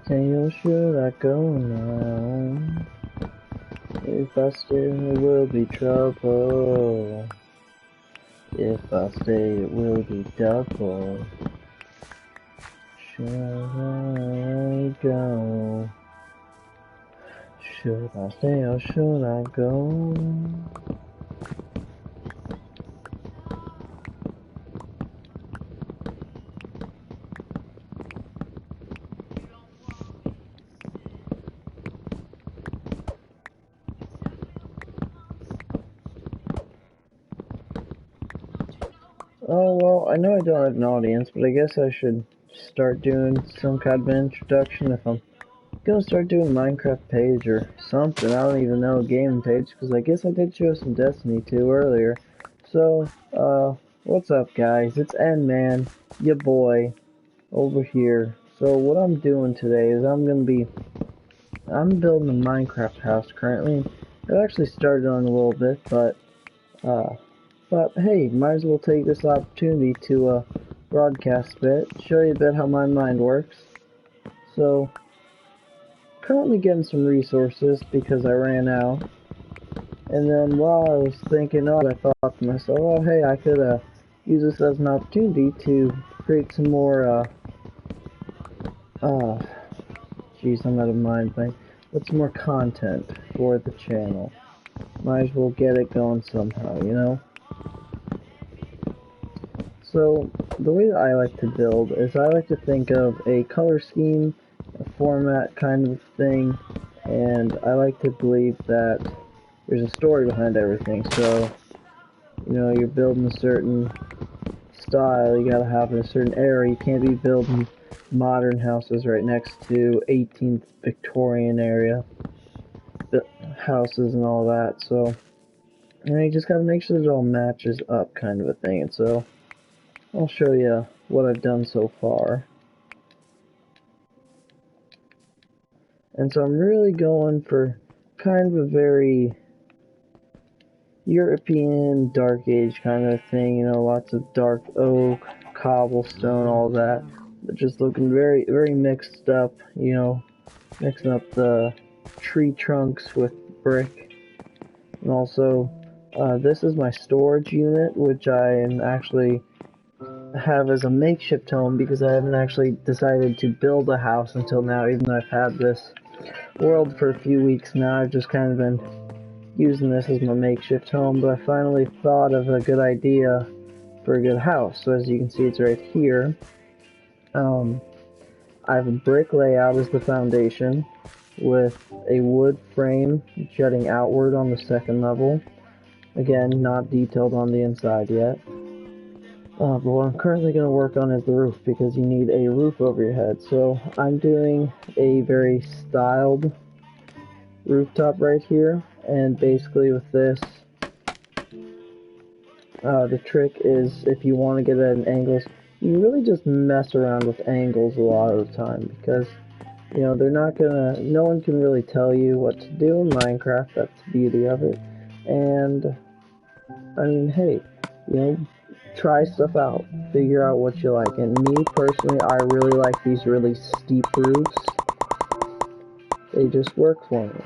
stay or should I go now? If I stay, there will be trouble. If I stay, it will be double. Should I go? Should I stay or should I go? Oh, well, I know I don't have an audience, but I guess I should start doing some kind of introduction if I'm gonna start doing Minecraft page or something. I don't even know a gaming page, because I guess I did show some Destiny 2 earlier. So, what's up, guys? It's N-Man, your boy, over here. So, what I'm doing today is I'm building a Minecraft house currently. I've actually started on a little bit, but hey, might as well take this opportunity to broadcast a bit, show you a bit how my mind works. So, currently getting some resources because I ran out. And then while I was thinking, I thought to myself, oh hey, I could use this as an opportunity to create some more, jeez, I'm out of mind blank, but some more content for the channel. Might as well get it going somehow, you know? So, the way that I like to build is I like to think of a color scheme, a format kind of thing, and I like to believe that there's a story behind everything. So, you know, you're building a certain style, you gotta have in a certain area. You can't be building modern houses right next to 18th Victorian area houses and all that. So, you know, you just gotta make sure that it all matches up kind of a thing. And so, I'll show you what I've done so far. And so I'm really going for kind of a very European Dark Age kind of thing, you know, lots of dark oak, cobblestone, all that. But just looking very, very mixed up, you know, mixing up the tree trunks with brick. And also, this is my storage unit, which I am actually have as a makeshift home because I haven't actually decided to build a house until now, even though I've had this world for a few weeks now. I've just kind of been using this as my makeshift home, but I finally thought of a good idea for a good house. So as you can see, it's right here. I have a brick layout as the foundation with a wood frame jutting outward on the second level. Again, not detailed on the inside yet. But what I'm currently going to work on is the roof, because you need a roof over your head. So I'm doing a very styled rooftop right here, and basically with this, the trick is if you want to get it at angles, you really just mess around with angles a lot of the time, because, you know, no one can really tell you what to do in Minecraft. That's the beauty of it. And, I mean, hey, you know, try stuff out, figure out what you like. And me personally, I really like these really steep roofs. They just work for me.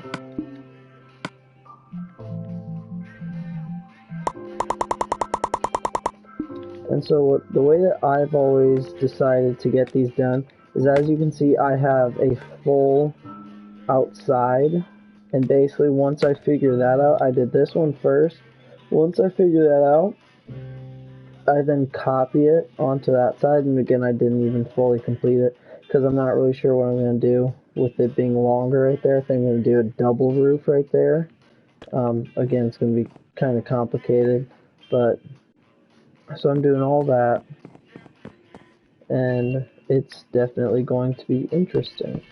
And so the way that I've always decided to get these done is, as you can see, I have a full outside, and basically once I figure that out, I did this one first. Once I figure that out, I then copy it onto that side, and again, I didn't even fully complete it because I'm not really sure what I'm going to do with it being longer right there. I think I'm going to do a double roof right there. Again, it's going to be kind of complicated, but so I'm doing all that, and it's definitely going to be interesting.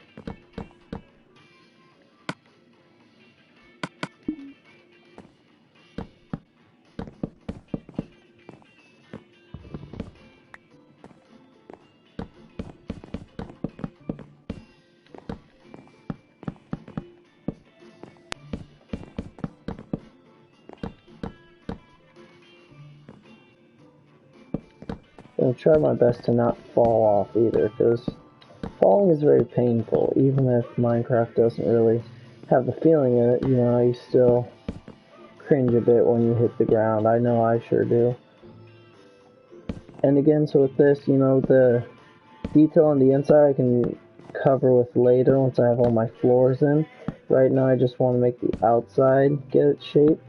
I'll try my best to not fall off either, because falling is very painful, even if Minecraft doesn't really have the feeling in it, you know, you still cringe a bit when you hit the ground. I know I sure do. And again, so with this, you know, the detail on the inside I can cover with later once I have all my floors in. Right now I just want to make the outside get its shape.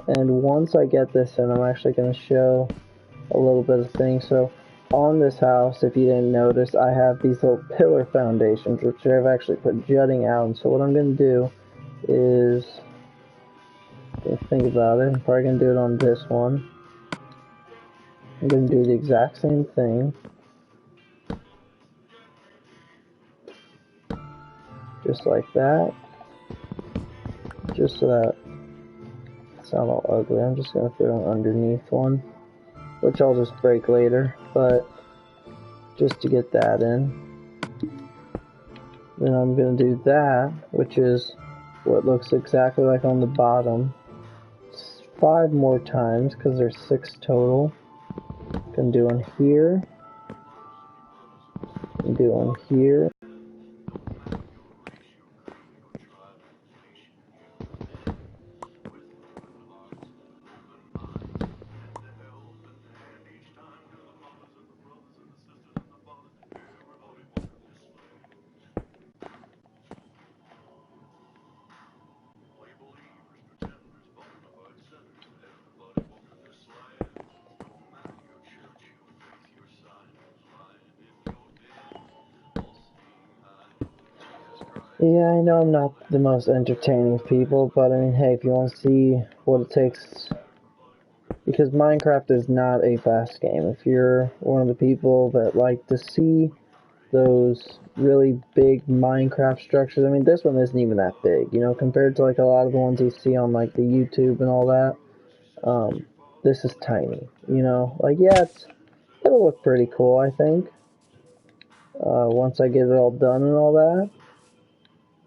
And once I get this in, I'm actually going to show a little bit of things. So on this house, if you didn't notice, I have these little pillar foundations, which I've actually put jutting out. And so what I'm going to do is, think about it, I'm probably going to do it on this one. I'm going to do the exact same thing. Just like that. Just so that it's not all ugly. I'm just going to put it on underneath one, which I'll just break later, but just to get that in. Then I'm going to do that, which is what looks exactly like on the bottom. 5 more times, because there's 6 total. Can do one here. Can do one here. Yeah, I know I'm not the most entertaining of people, but I mean, hey, if you want to see what it takes, because Minecraft is not a fast game. If you're one of the people that like to see those really big Minecraft structures, I mean, this one isn't even that big, you know, compared to like a lot of the ones you see on like the YouTube and all that. This is tiny, you know, like, yeah, it'll look pretty cool, I think, once I get it all done and all that.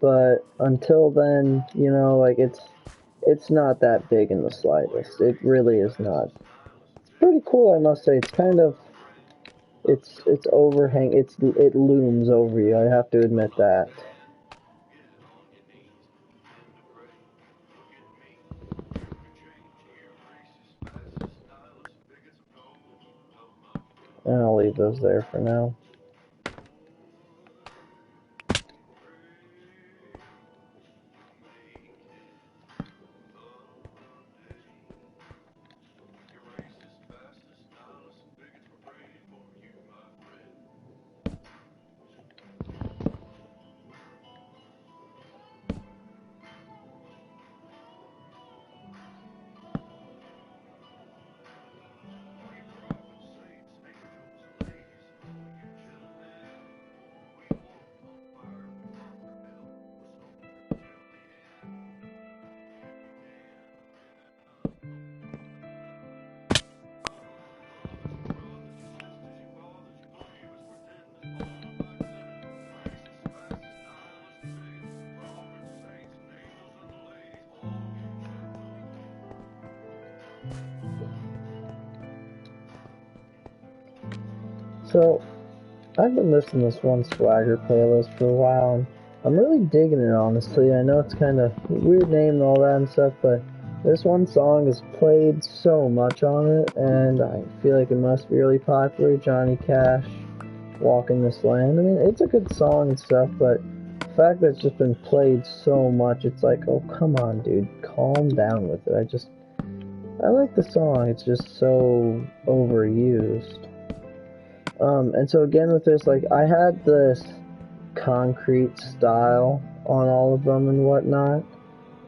But until then, you know, like it's not that big in the slightest. It really is not. It's pretty cool, I must say. It's kind of it's overhang. It looms over you. I have to admit that. And I'll leave those there for now. So I've been listening to this one Swagger playlist for a while, and I'm really digging it, honestly. I know it's kind of weird name and all that and stuff, but this one song is played so much on it, and I feel like it must be really popular. Johnny Cash, Walking This Land. I mean, it's a good song and stuff, but the fact that it's just been played so much, it's like, oh, come on, dude, calm down with it. I like the song, it's just so overused. And so again with this, like, I had this concrete style on all of them and whatnot,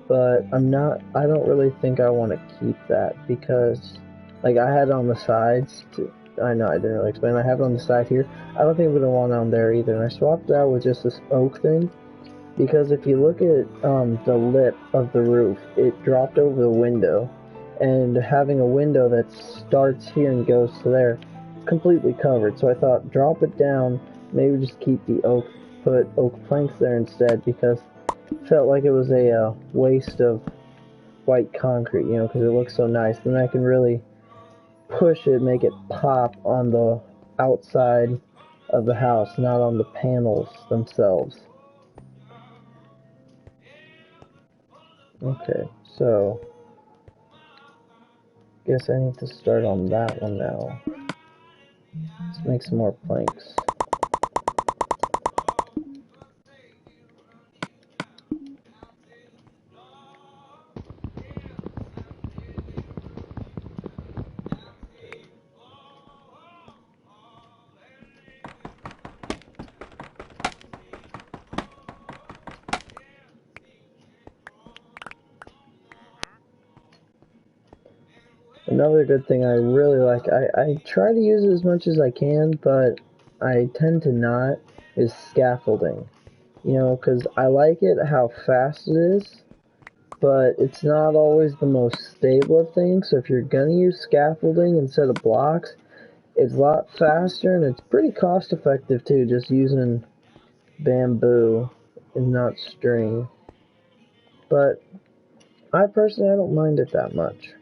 but I don't really think I want to keep that, because, like, I had it on the sides, I know I didn't really explain, I have it on the side here. I don't think I'm going to want it on there either, and I swapped it out with just this oak thing, because if you look at the lip of the roof, it dropped over the window, and having a window that starts here and goes to there, completely covered. So I thought, drop it down, maybe just keep the put oak planks there instead, because it felt like it was a waste of white concrete, you know, because it looks so nice. Then I can really push it, make it pop on the outside of the house, not on the panels themselves. Okay, so guess I need to start on that one now. Let's make some more planks. Another good thing I really like, I try to use it as much as I can, but I tend to not, is scaffolding. You know, because I like it how fast it is, but it's not always the most stable of things, so if you're gonna use scaffolding instead of blocks, it's a lot faster and it's pretty cost effective too, just using bamboo and not string. But I personally, I don't mind it that much.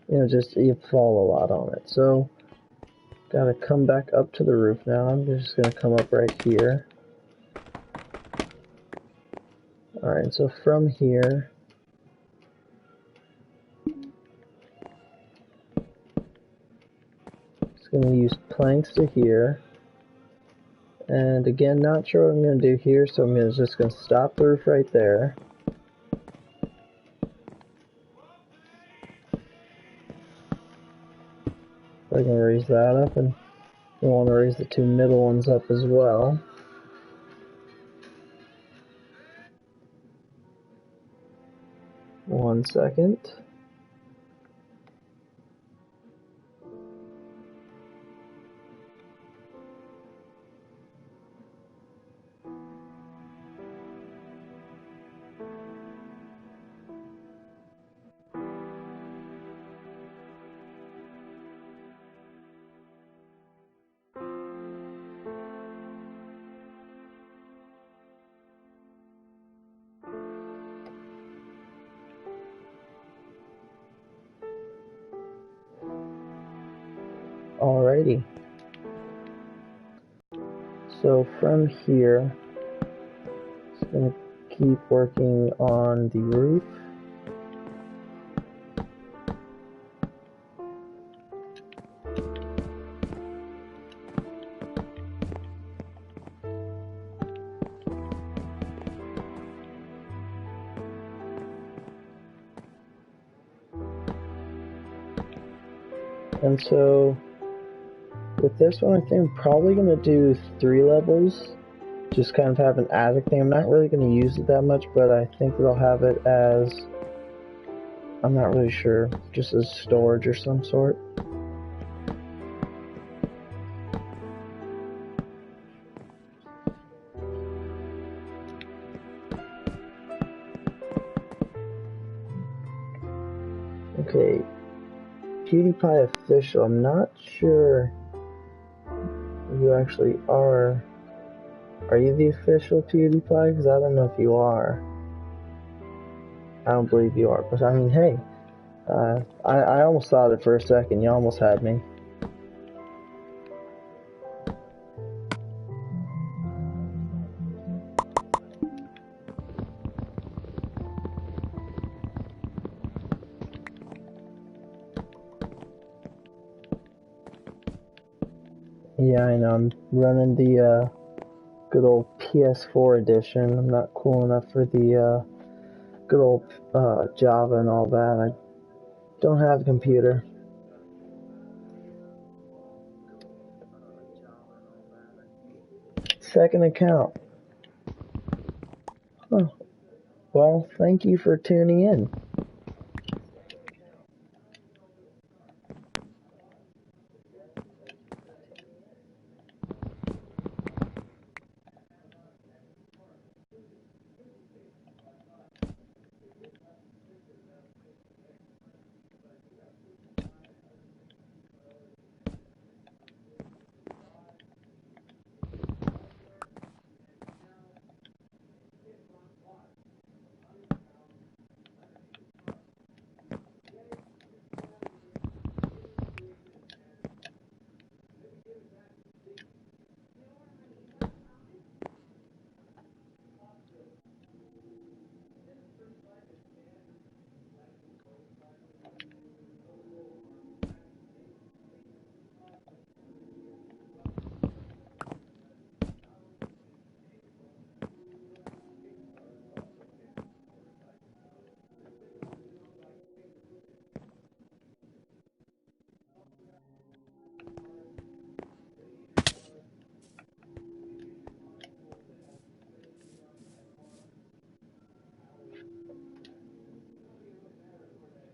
You know, just you fall a lot on it. So, gotta come back up to the roof now. I'm just gonna come up right here. Alright, so from here, just gonna use planks to here. And again, not sure what I'm gonna do here, so I'm just gonna stop the roof right there. I'm gonna raise that up, and we want to raise the two middle ones up as well. One second. Alrighty. So from here, just gonna keep working on the roof. And so with this one, I think I'm probably gonna do 3 levels. Just kind of have an attic thing. I'm not really gonna use it that much, but I think that I'll have it as, I'm not really sure, just as storage or some sort. Okay, PewDiePie official. I'm not sure you actually are. Are you the official PewDiePie? Because I don't know if you are. I don't believe you are. But I mean, hey, I almost thought it for a second. You almost had me. Yeah, I know. I'm running the good old PS4 edition. I'm not cool enough for the good old Java and all that. I don't have a computer. Second account. Huh. Well, thank you for tuning in.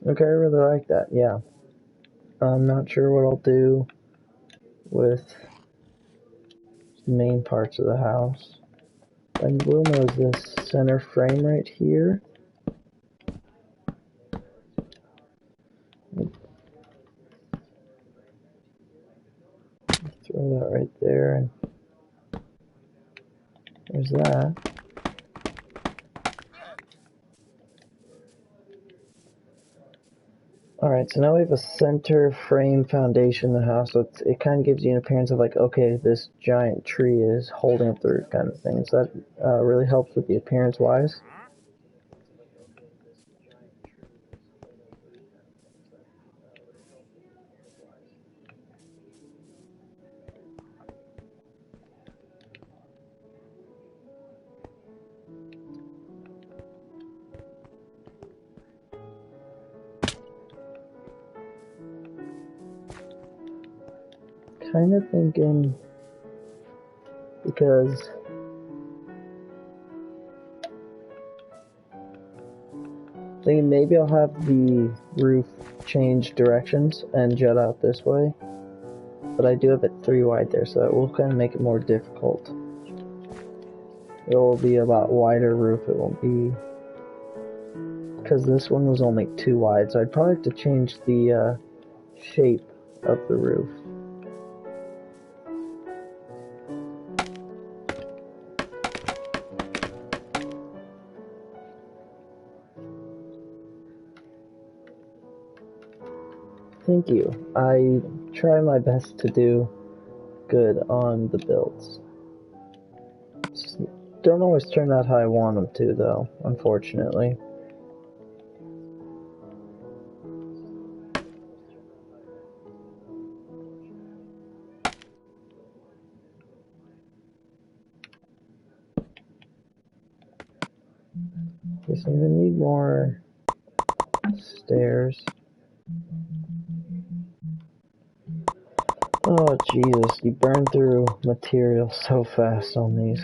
Okay, I really like that, yeah. I'm not sure what I'll do with the main parts of the house. I will know is this center frame right here. Throw that right there, and there's that. Alright, so now we have a center frame foundation in the house, so it kind of gives you an appearance of like, okay, this giant tree is holding up the roof kind of thing. So that really helps with the appearance-wise. Kind of thinking, because thinking maybe I'll have the roof change directions and jut out this way, but I do have it 3 wide there, so that will kind of make it more difficult. It will be a lot wider roof, it won't be, because this one was only 2 wide, so I'd probably have to change the shape of the roof. Thank you. I try my best to do good on the builds. Don't always turn out how I want them to, though, unfortunately. Guess I'm gonna need more stairs. Oh, Jesus, you burn through material so fast on these.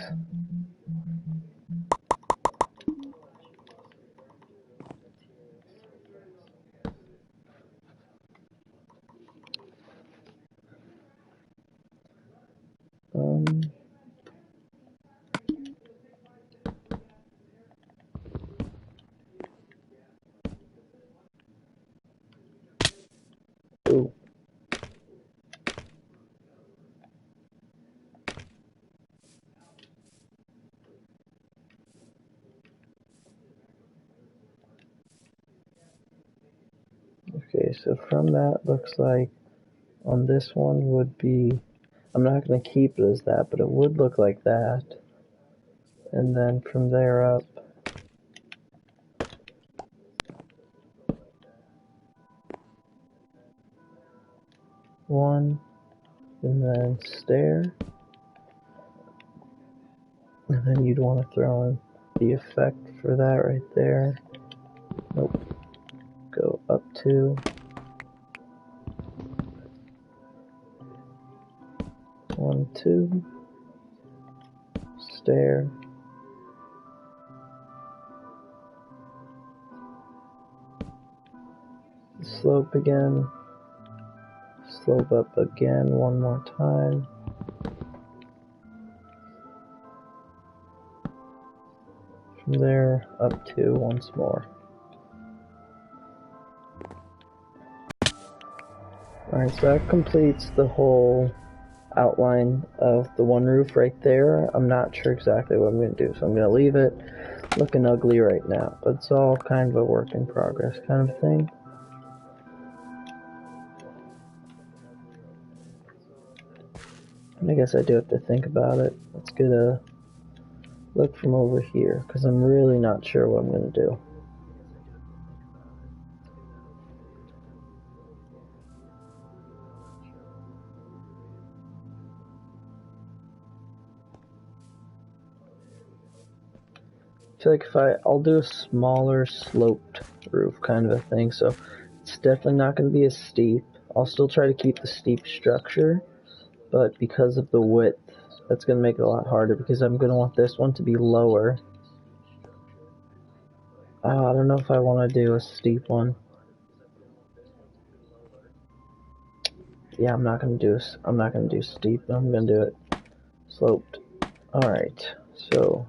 Ooh. Okay, so from that, looks like on this one would be, I'm not going to keep it as that, but it would look like that. And then from there up, one, and then stair. And then you'd want to throw in the effect for that right there. Nope. Go up 2. 1, 2. Stair. Slope again. Slope up again one more time. From there up 2 once more. Alright, so that completes the whole outline of the one roof right there. I'm not sure exactly what I'm going to do, so I'm going to leave it looking ugly right now. But it's all kind of a work in progress kind of thing. And I guess I do have to think about it. Let's get a look from over here, because I'm really not sure what I'm going to do. I feel like I'll do a smaller sloped roof kind of a thing, so it's definitely not going to be as steep. I'll still try to keep the steep structure, but because of the width, that's going to make it a lot harder, because I'm going to want this one to be lower. I don't know if I want to do a steep one. Yeah, I'm not gonna do steep. I'm gonna do it sloped. All right, so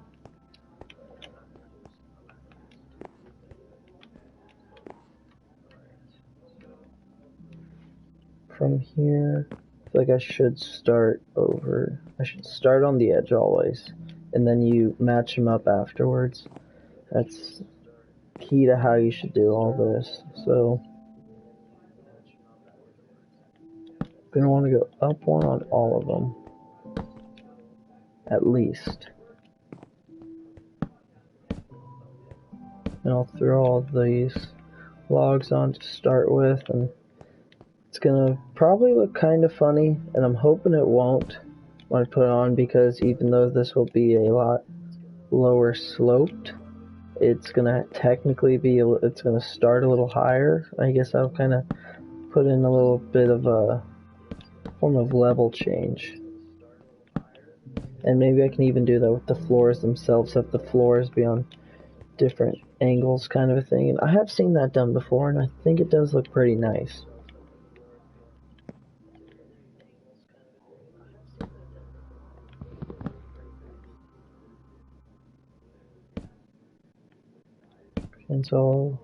from here, I feel like I should start over. I should start on the edge always, and then you match them up afterwards. That's key to how you should do all this. So, you're gonna want to go up one on all of them, at least. And I'll throw all these logs on to start with, and it's gonna probably look kind of funny, and I'm hoping it won't when I put it on, because even though this will be a lot lower sloped, it's gonna technically be, it's gonna start a little higher. I guess I'll kind of put in a little bit of a form of level change. And maybe I can even do that with the floors themselves, have the floors be on different angles kind of a thing. And I have seen that done before, and I think it does look pretty nice. And so I'll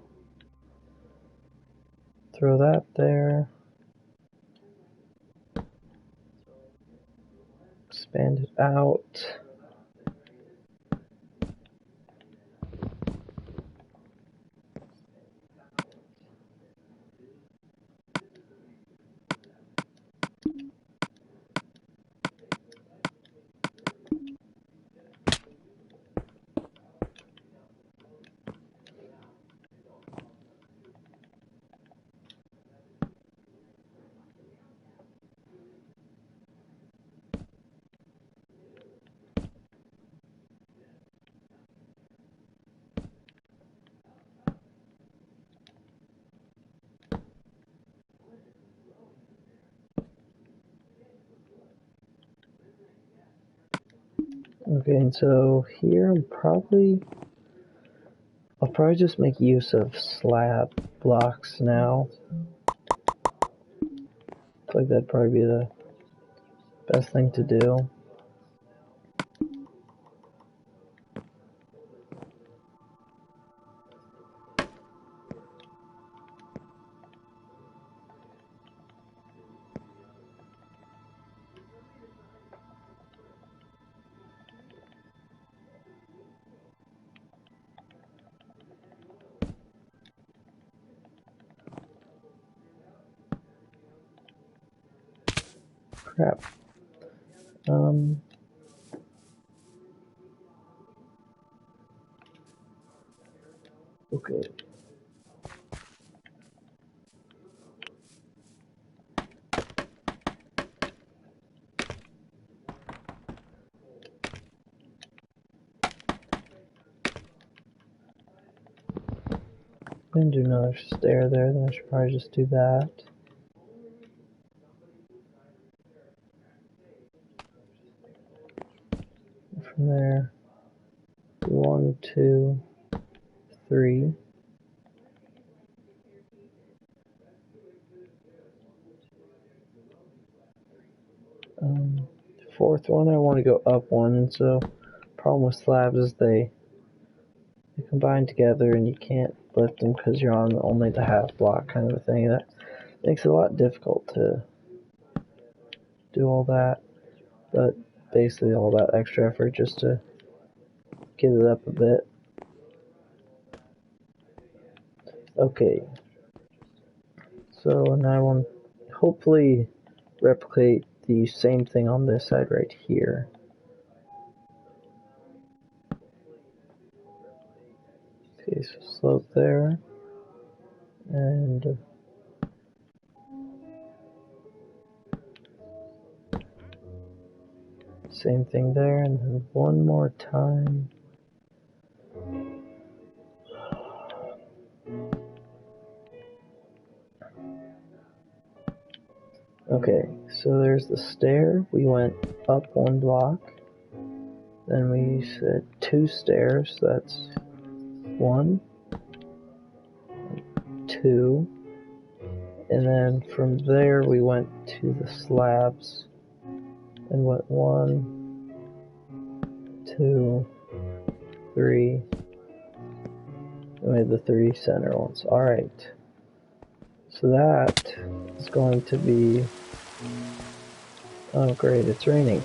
throw that there. Expand it out. Okay, and so here I'll probably just make use of slab blocks now. I feel like that'd probably be the best thing to do. Crap. Okay. I'm gonna do another stair there, then I should probably just do that. From there, 1, 2, 3. Fourth one, I want to go up one, and so problem with slabs is they combine together and you can't lift them because you're on only the half block kind of a thing. That makes it a lot difficult to do all that, but basically all that extra effort just to get it up a bit. Okay, so now I want to hopefully replicate the same thing on this side right here. Okay, so slope there, and same thing there, and then one more time. Okay, so there's the stair. We went up one block. Then we said 2 stairs. So that's 1, 2, And then from there we went to the slabs and went 1, 2, 3. We made the 3 center ones. Alright. So that is going to be... Oh great, it's raining.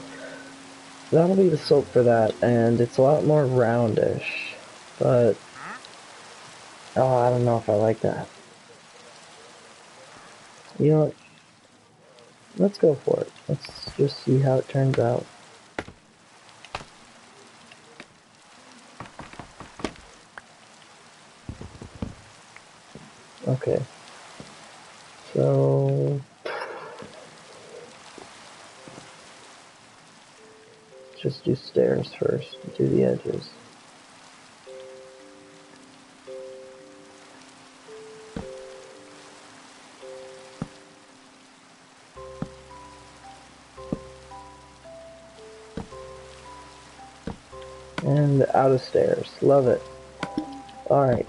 That'll be the slope for that, and it's a lot more roundish. But... oh, I don't know if I like that. You know what? Let's go for it. Let's just see how it turns out. Okay. So... just do stairs first. Do the edges. And out of stairs. Love it. Alright.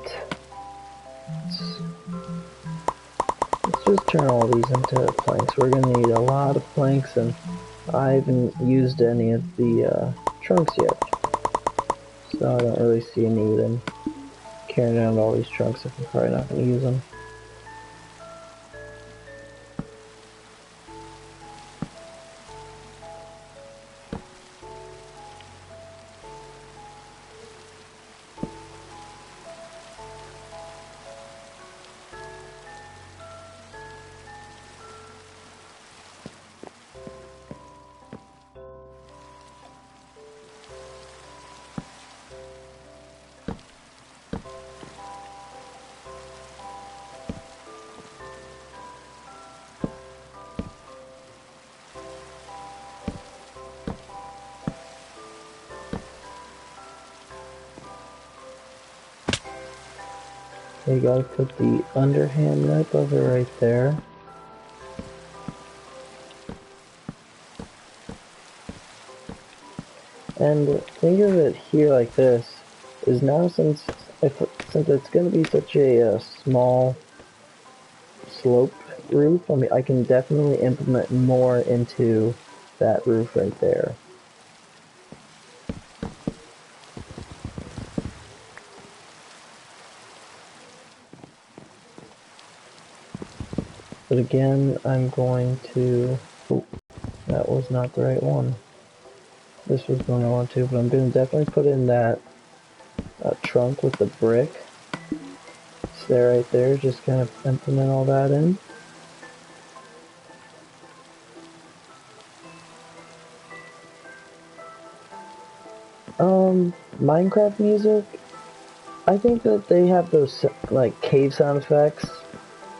Let's just turn all these into planks. We're gonna need a lot of planks, and I haven't used any of the trunks yet. So I don't really see a need in carrying around all these trunks if I'm probably not gonna use them. You gotta put the underhand knife of it right there. And think of it here like this, is now since it's gonna be such a small sloped roof, I mean I can definitely implement more into that roof right there. But again, I'm going to... oh, that was not the right one. This was the one I want to, but I'm going to definitely put in that trunk with the brick. It's there right there, just kind of implement all that in. Minecraft music, I think that they have those like cave sound effects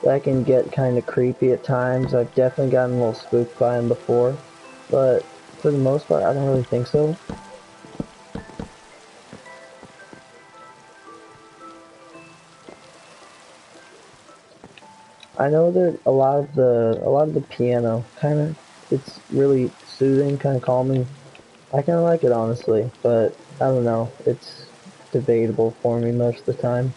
that can get kind of creepy at times. I've definitely gotten a little spooked by them before, but for the most part, I don't really think so. I know that a lot of the piano kind of, it's really soothing, kind of calming. I kind of like it honestly, but I don't know. It's debatable for me most of the time.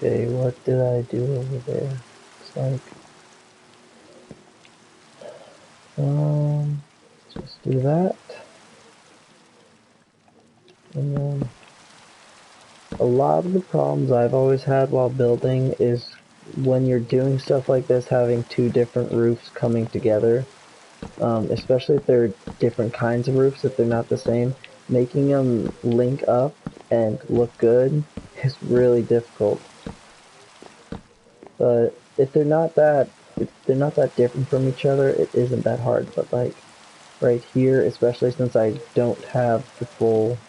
Okay, what did I do over there? It's like, just do that. And then, a lot of the problems I've always had while building is when you're doing stuff like this, having two different roofs coming together, especially if they're different kinds of roofs, if they're not the same, making them link up and look good is really difficult. But if they're not that different from each other, it isn't that hard. But like right here, especially since I don't have the full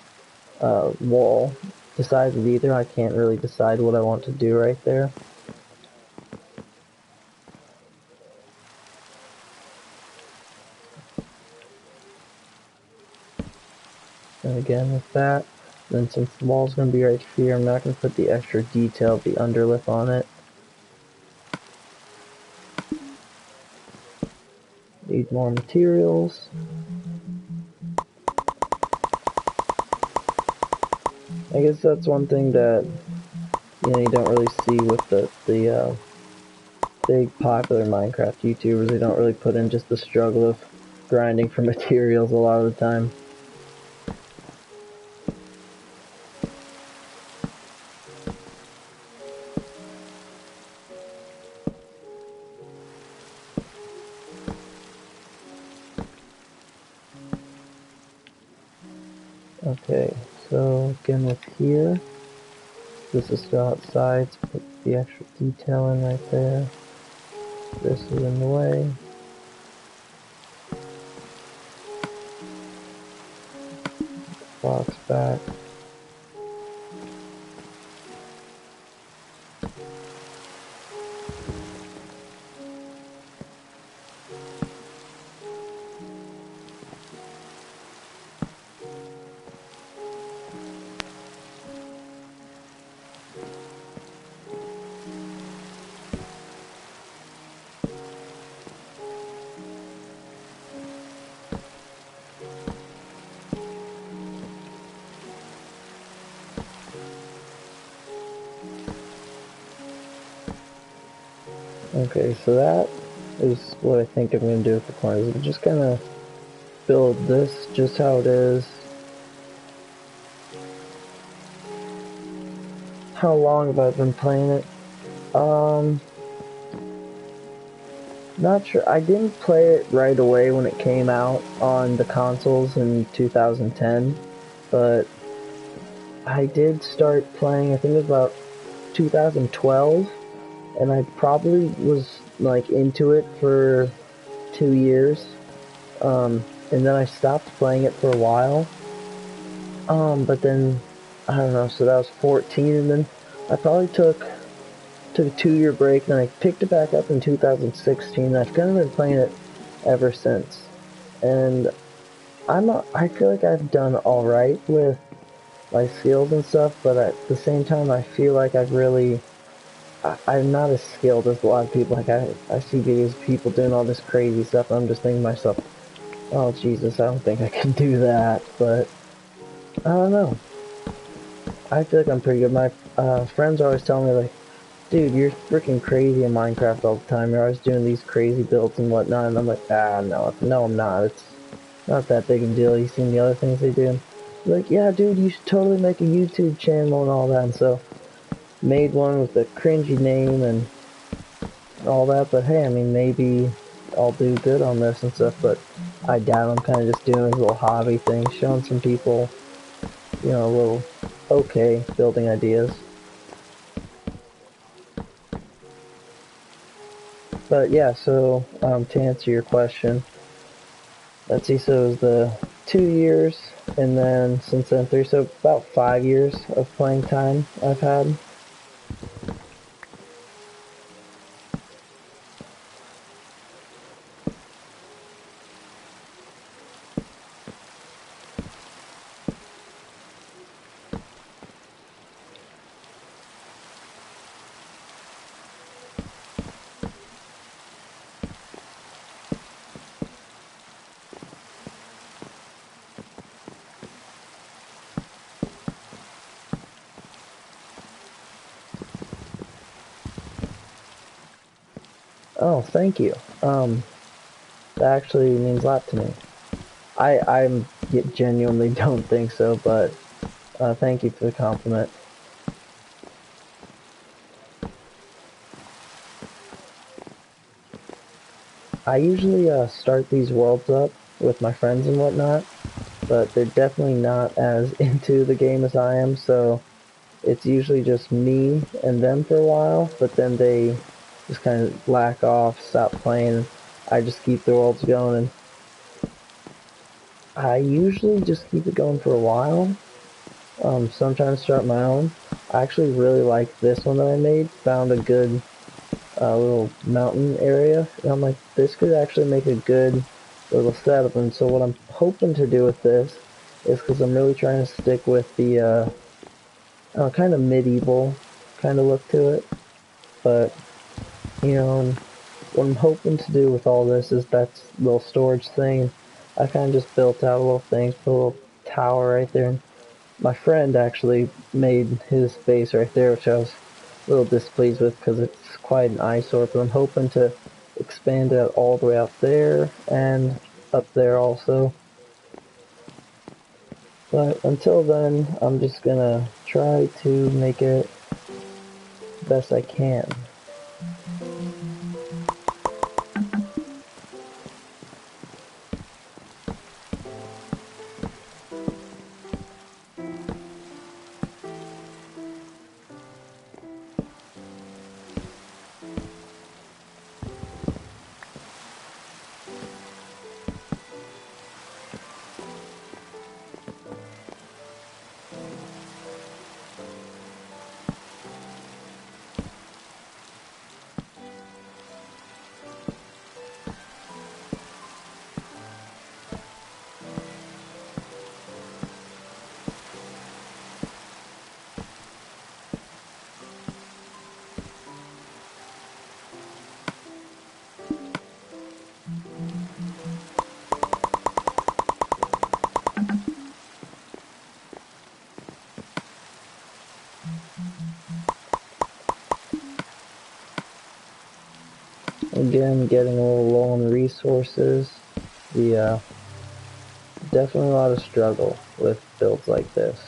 wall decided either, I can't really decide what I want to do right there. And again with that, then since the wall's going to be right here, I'm not going to put the extra detail of the underlip on it. Need more materials. I guess that's one thing that you don't really see with the big popular Minecraft YouTubers. They don't really put in just the struggle of grinding for materials a lot of the time. Okay, so again with here, this is still outside, so put the extra detail in right there. This is in the way. Box back. Okay, so that is what I think I'm going to do with the corners. I'm just going to build this just how it is. How long have I been playing it? Not sure. I didn't play it right away when it came out on the consoles in 2010, but I did start playing, I think it was about 2012, and I probably was like into it for 2 years, and then I stopped playing it for a while, but then, I don't know, so that was 14, and then I probably took a 2-year break, then I picked it back up in 2016. I've kind of been playing it ever since, and I feel like I've done alright with my skills and stuff, but at the same time I feel like I'm not as skilled as a lot of people. Like I see videos of people doing all this crazy stuff, and I'm just thinking to myself, oh Jesus, I don't think I can do that, but I don't know. I feel like I'm pretty good. My friends are always telling me like, dude, you're freaking crazy in Minecraft all the time. You're always doing these crazy builds and whatnot. And I'm like, no, I'm not. It's not that big a deal. You seen the other things they do? Like, yeah, dude, you should totally make a YouTube channel and all that. And so, made one with a cringy name and all that. But hey, I mean, maybe I'll do good on this and stuff. But I doubt. I'm kind of just doing a little hobby thing, showing some people, a little okay building ideas. But yeah, so to answer your question, let's see, so it was the 2 years, and then since then 3, so about 5 years of playing time I've had. Oh, thank you. That actually means a lot to me. I genuinely don't think so, but thank you for the compliment. I usually start these worlds up with my friends and whatnot, but they're definitely not as into the game as I am, so it's usually just me and them for a while, but then they just kind of lack off, stop playing. I just keep the worlds going, and I usually just keep it going for a while. Sometimes start my own. I actually really like this one that I made. Found a good little mountain area, and I'm like, this could actually make a good little setup. And so what I'm hoping to do with this is because I'm really trying to stick with the kind of medieval kind of look to it. But you know, what I'm hoping to do with all this is that little storage thing. I kind of just built out a little thing, put a little tower right there. And my friend actually made his base right there, which I was a little displeased with because it's quite an eyesore. But I'm hoping to expand it all the way out there and up there also. But until then, I'm just gonna try to make it the best I can. Again, getting a little low on resources. The definitely a lot of struggle with builds like this.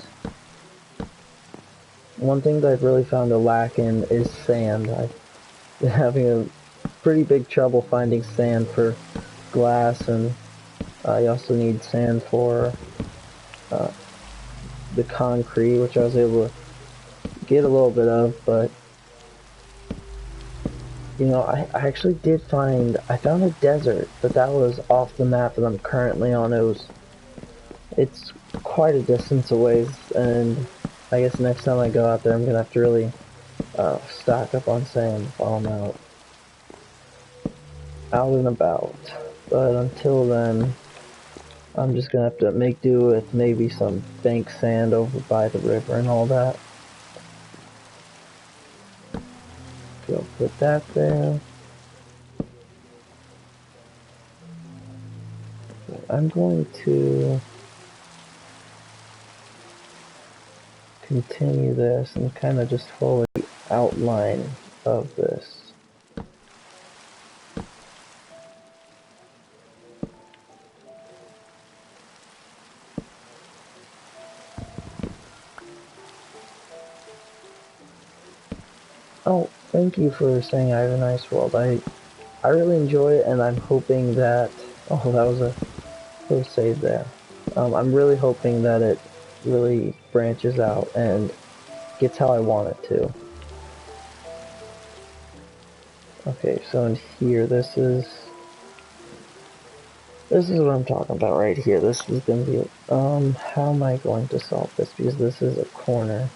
One thing that I've really found a lack in is sand. I've been having a pretty big trouble finding sand for glass, and I also need sand for uh, the concrete, which I was able to get a little bit of, but you know, I actually did I found a desert, but that was off the map that I'm currently on. It's quite a distance away, and I guess next time I go out there, I'm gonna have to really stock up on sand while I'm out and about. But until then, I'm just gonna have to make do with maybe some bank sand over by the river and all that. Go put that there. I'm going to continue this and kind of just follow the outline of this. Oh, thank you for saying I have a nice world. I really enjoy it, and I'm hoping that... Oh, that was a little save there. I'm really hoping that it really branches out and gets how I want it to. Okay, so in here, this is what I'm talking about right here. This is gonna be, how am I going to solve this? Because this is a corner.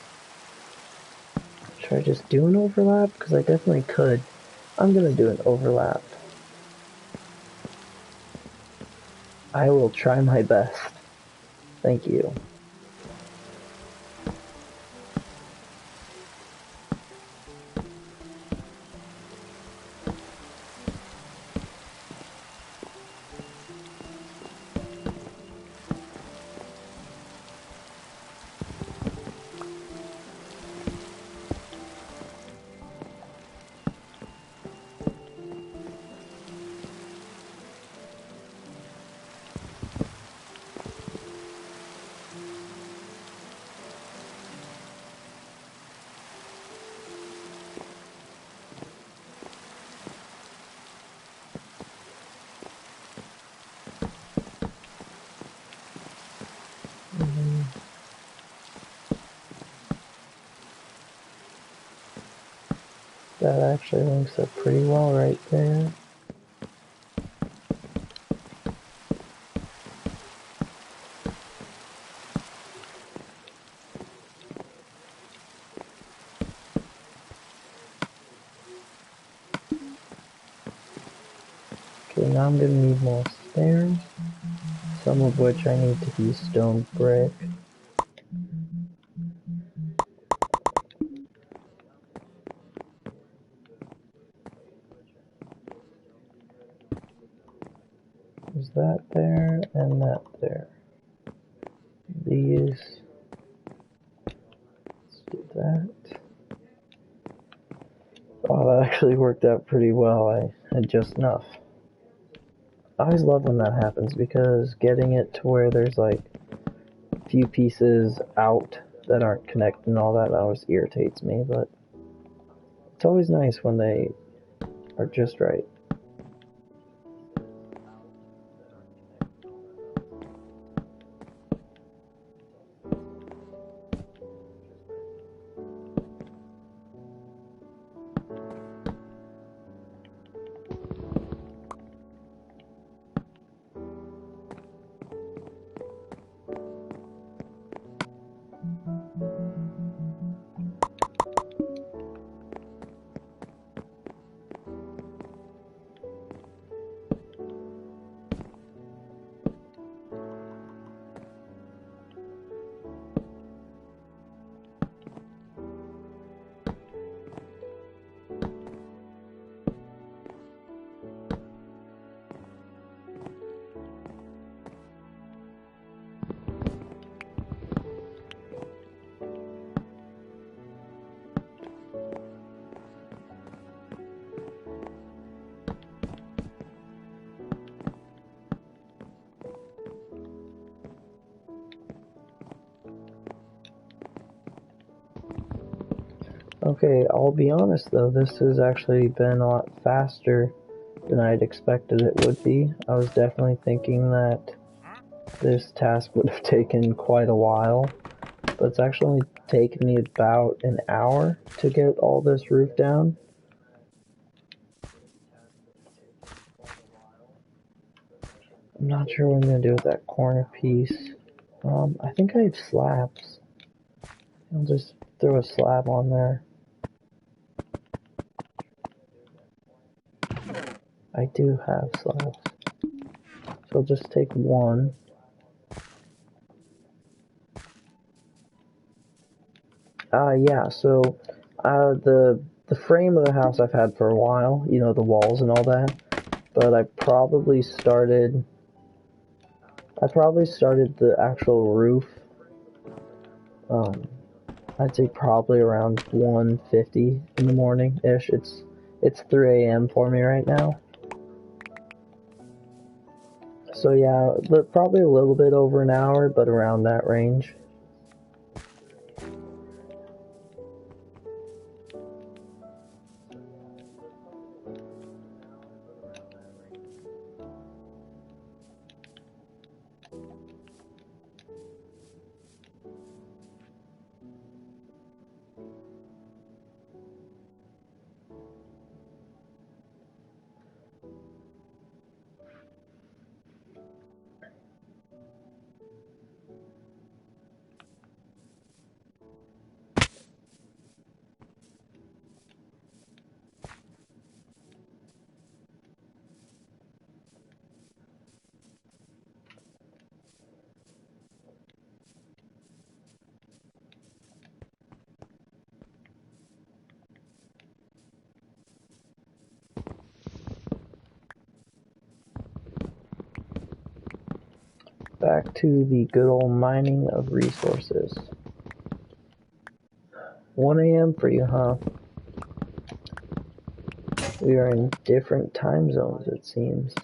Should I just do an overlap? Because I definitely could. I'm gonna do an overlap. I will try my best. Thank you. That actually links up pretty well right there. Okay, now I'm gonna need more stairs. some of which I need to be stone brick. Is that there and that there? These. Let's do that. Oh, that actually worked out pretty well. I had just enough. I always love when that happens because getting it to where there's like a few pieces out that aren't connected and all that always irritates me, but it's always nice when they are just right. Okay, I'll be honest though, this has actually been a lot faster than I'd expected it would be. I was definitely thinking that this task would have taken quite a while, but it's actually only taken me about an hour to get all this roof down. I'm not sure what I'm going to do with that corner piece. I think I have slabs. I'll just throw a slab on there. I do have slabs. So I'll just take one. Yeah, so the frame of the house I've had for a while, you know, the walls and all that, but I probably started the actual roof, I'd say probably around 1:50 in the morning-ish. It's 3 a.m. for me right now. So yeah, probably a little bit over an hour, but around that range. Back to the good old mining of resources. 1 a.m. for you, huh? We are in different time zones, it seems.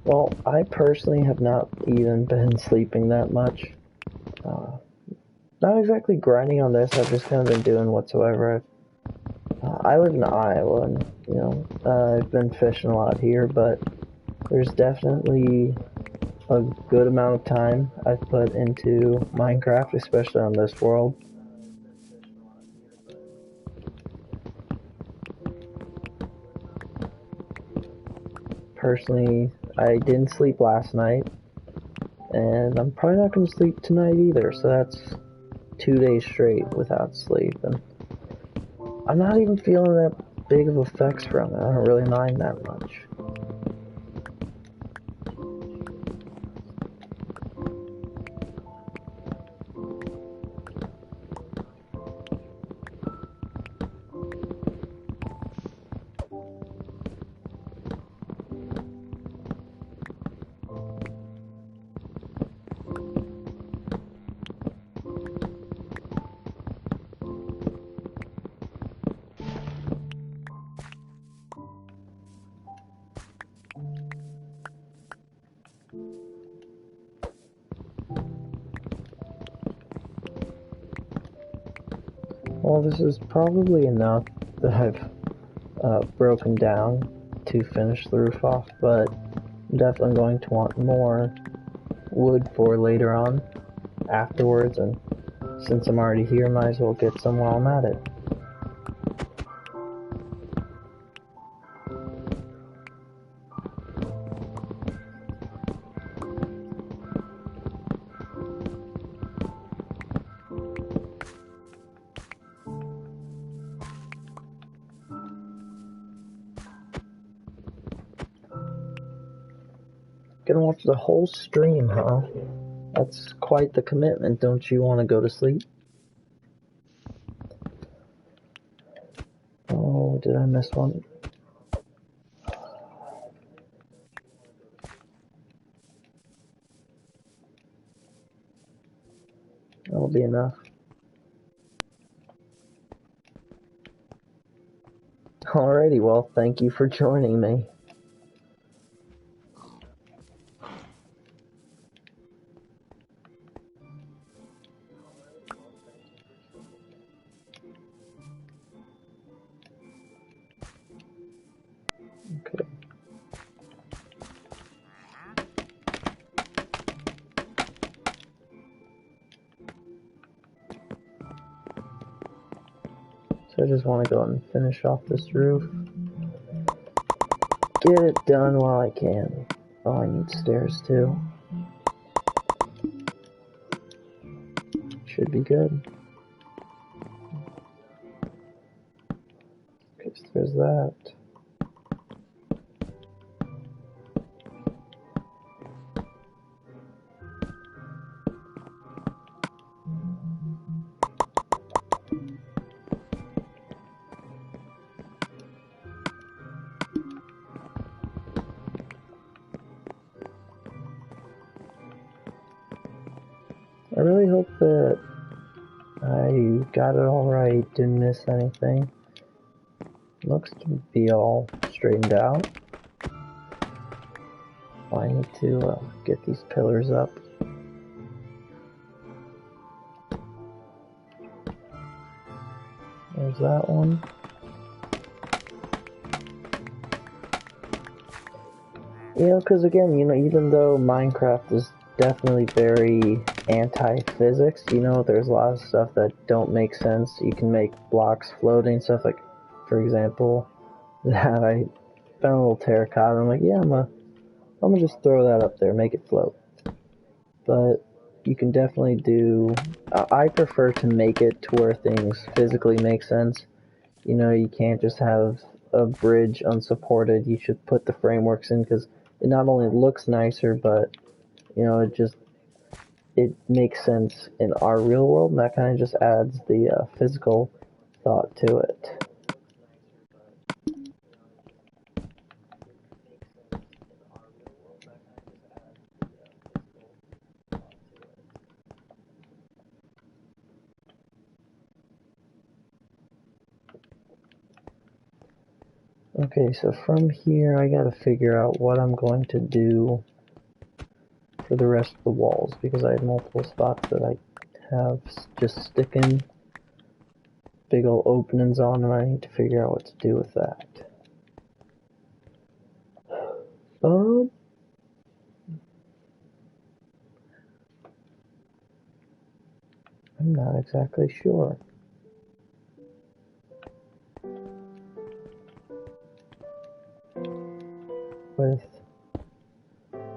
Well, I personally have not even been sleeping that much. Not exactly grinding on this, I've just kind of been doing whatsoever. I live in Iowa, and, you know, I've been fishing a lot here, but there's definitely a good amount of time I've put into Minecraft, especially on this world. Personally, I didn't sleep last night, and I'm probably not going to sleep tonight either, so 2 days straight without sleep, and I'm not even feeling that big of effects from it. I don't really mind that much. Well, this is probably enough that I've broken down to finish the roof off, but I'm definitely going to want more wood for later on, afterwards, and since I'm already here, might as well get some while I'm at it. Gonna watch the whole stream, huh? That's quite the commitment. Don't you want to go to sleep? Oh, did I miss one? That'll be enough. Alrighty, well, thank you for joining me. Okay. So I just want to go and finish off this roof. Get it done while I can. Oh, I need stairs too. Should be good. Okay, so there's that. I really hope that I got it all right, didn't miss anything. Looks to be all straightened out. I need to get these pillars up. There's that one. You know, because again, you know, even though Minecraft is definitely very anti-physics, you know, there's a lot of stuff that don't make sense. You can make blocks floating, stuff like, for example, that I found a little terracotta. I'm like, yeah, I'm gonna just throw that up there, make it float. But you can definitely do. I prefer to make it to where things physically make sense. You know, you can't just have a bridge unsupported. You should put the frameworks in because it not only looks nicer, but you know, it makes sense in our real world, and that kind of just adds the physical thought to it. Okay, so from here I gotta figure out what I'm going to do for the rest of the walls, because I have multiple spots that I have just sticking big old openings on, and I need to figure out what to do with that. I'm not exactly sure. With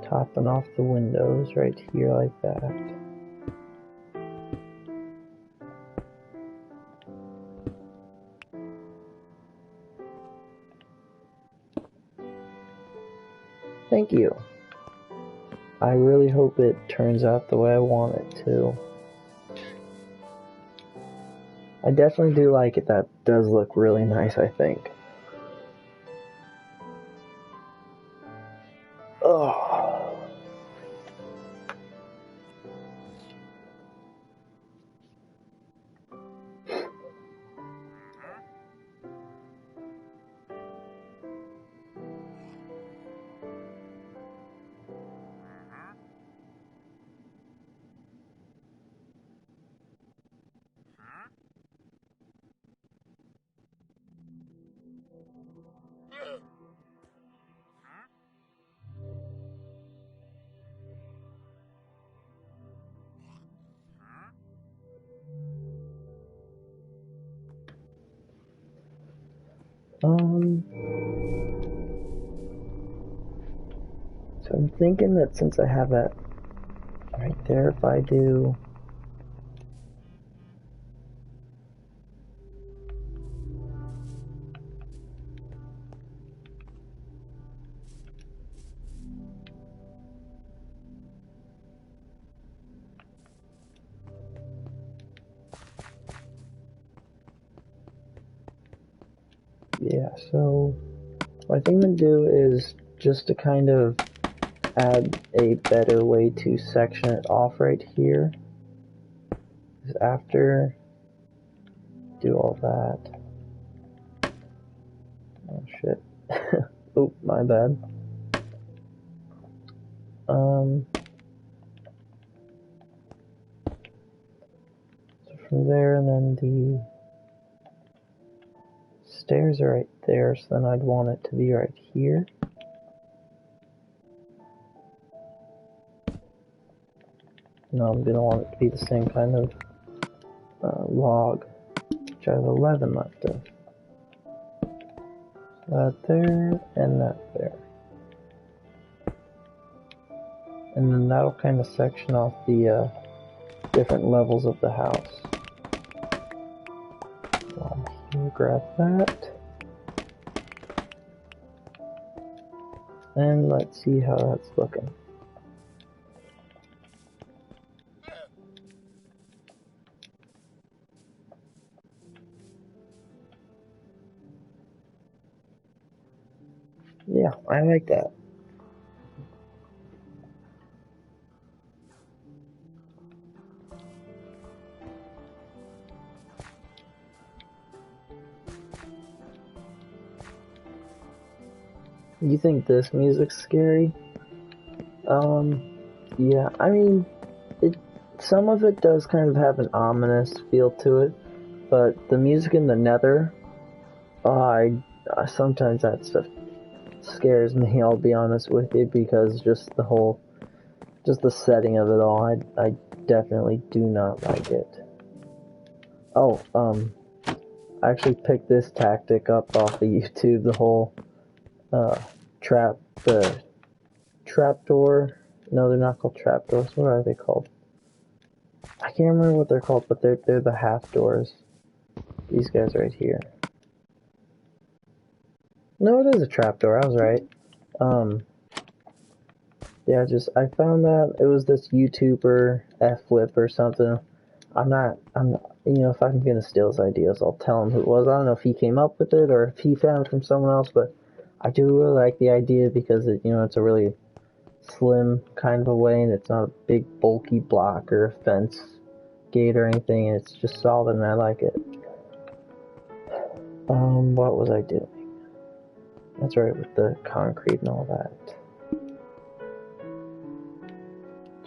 topping off the windows right here like that. thank you. I really hope it turns out the way I want it to. I definitely do like it. That does look really nice, I think. Oh. So I'm thinking that since I have that right there, if I do... Yeah, so what I think I'm going to do is just to kind of add a better way to section it off right here. Is after do all that. Oh shit. Oh, my bad. So from there, and then the stairs are right there, so then I'd want it to be right here. No, I'm gonna want it to be the same kind of log, which I have 11 left of. That there, and that there. And then that'll kind of section off the different levels of the house. Here, grab that. And let's see how that's looking. Yeah, I like that. You think this music's scary? Yeah, I mean, some of it does kind of have an ominous feel to it, but the music in the Nether, sometimes that stuff scares me, I'll be honest with you, because just the setting of it all, I definitely do not like it. Oh, I actually picked this tactic up off of YouTube, the whole, trapdoor. No, they're not called trapdoors. What are they called? I can't remember what they're called, but they're the half doors. These guys right here. No, it is a trapdoor. I was right. Yeah, I found that it was this YouTuber, F-Flip or something. If I'm gonna steal his ideas, I'll tell him who it was. I don't know if he came up with it or if he found it from someone else, but I do really like the idea because it's a really slim kind of a way, and it's not a big bulky block or a fence gate or anything, and it's just solid, and I like it. What was I doing? That's right, with the concrete and all that.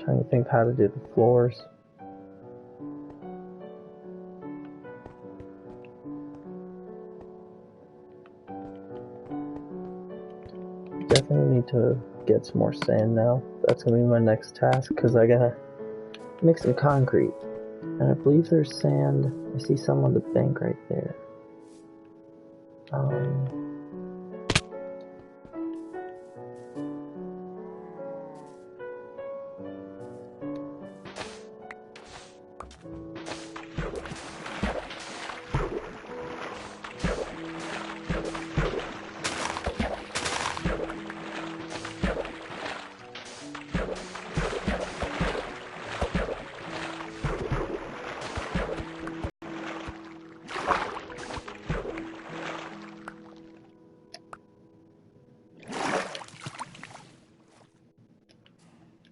Trying to think how to do the floors. Definitely need to get some more sand now. That's gonna be my next task, because I gotta make some concrete. And I believe there's sand. I see some on the bank right there.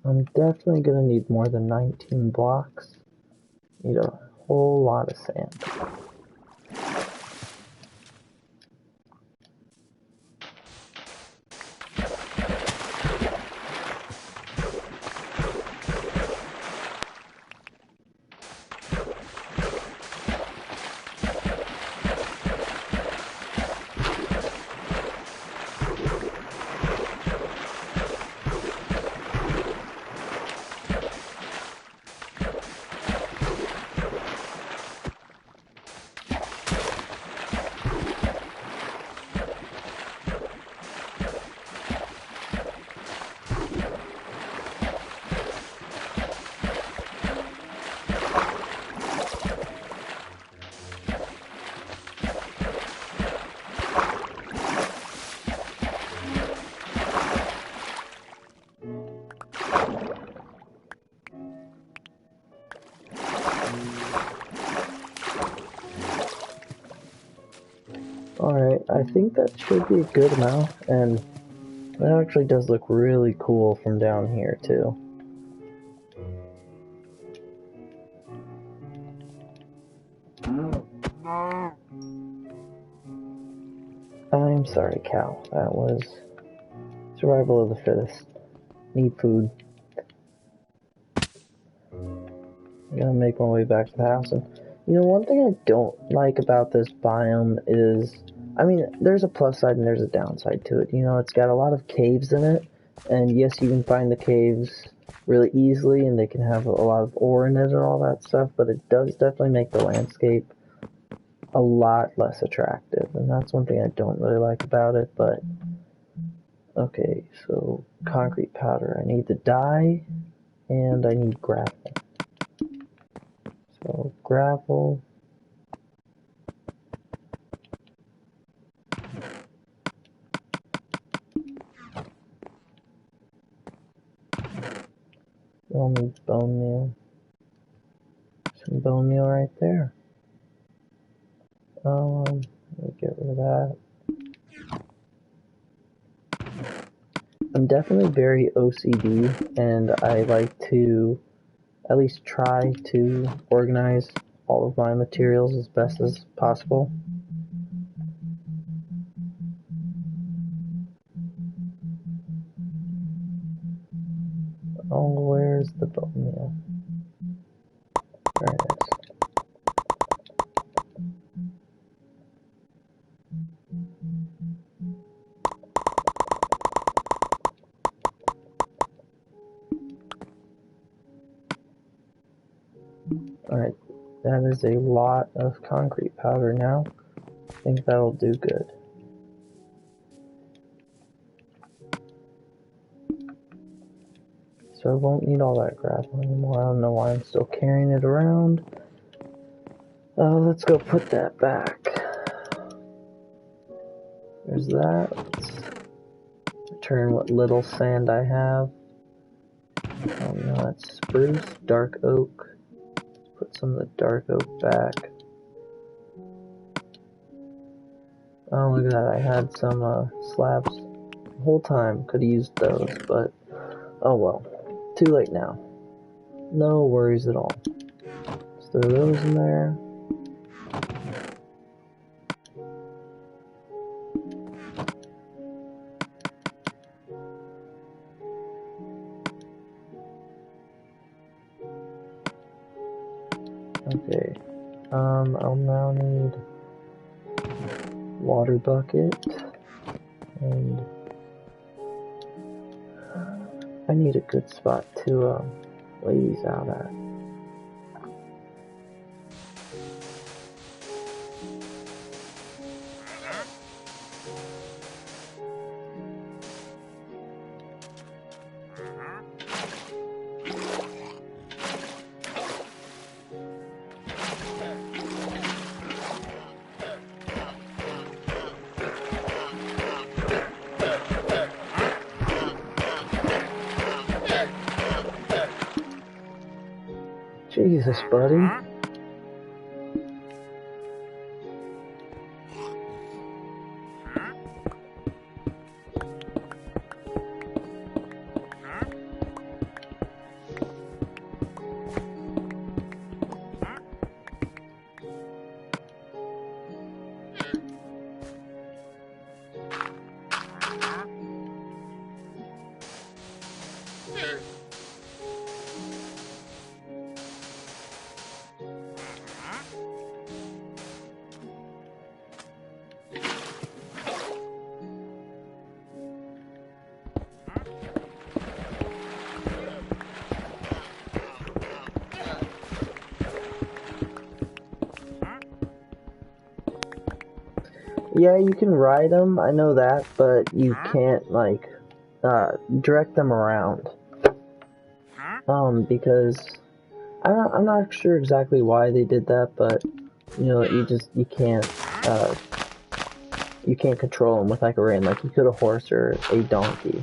I'm definitely gonna need more than 19 blocks. Need a whole lot of sand. Alright, I think that should be a good amount, and that actually does look really cool from down here, too. I'm sorry, cow. That was survival of the fittest. Need food. I'm gonna make my way back to the house, and you know, one thing I don't like about this biome is, I mean, there's a plus side and there's a downside to it. You know, it's got a lot of caves in it, and yes, you can find the caves really easily, and they can have a lot of ore in it and all that stuff, but it does definitely make the landscape a lot less attractive, and that's one thing I don't really like about it. But okay, so concrete powder. I need the dye, and I need gravel. So gravel. We'll need bone meal. Some bone meal right there. Let me get rid of that. I'm definitely very OCD, and I like to at least try to organize all of my materials as best as possible. Oh, where's the bone meal? There it is. Alright, that is a lot of concrete powder now. I think that'll do good. So I won't need all that gravel anymore. I don't know why I'm still carrying it around. Let's go put that back. There's that. Let's return what little sand I have. Oh no, that's spruce, dark oak. Let's put some of the dark oak back. Oh, look at that. I had some slabs the whole time. Could have used those, but oh well. Too late now. No worries at all. Let's throw those in there. Okay. I'll now need water bucket, and I need a good spot to lay these out at. Jesus, buddy. Yeah, you can ride them, I know that, but you can't, like, direct them around. Because, I'm not sure exactly why they did that, but, you know, uh, you can't control them with, like, a rein, like you could a horse or a donkey.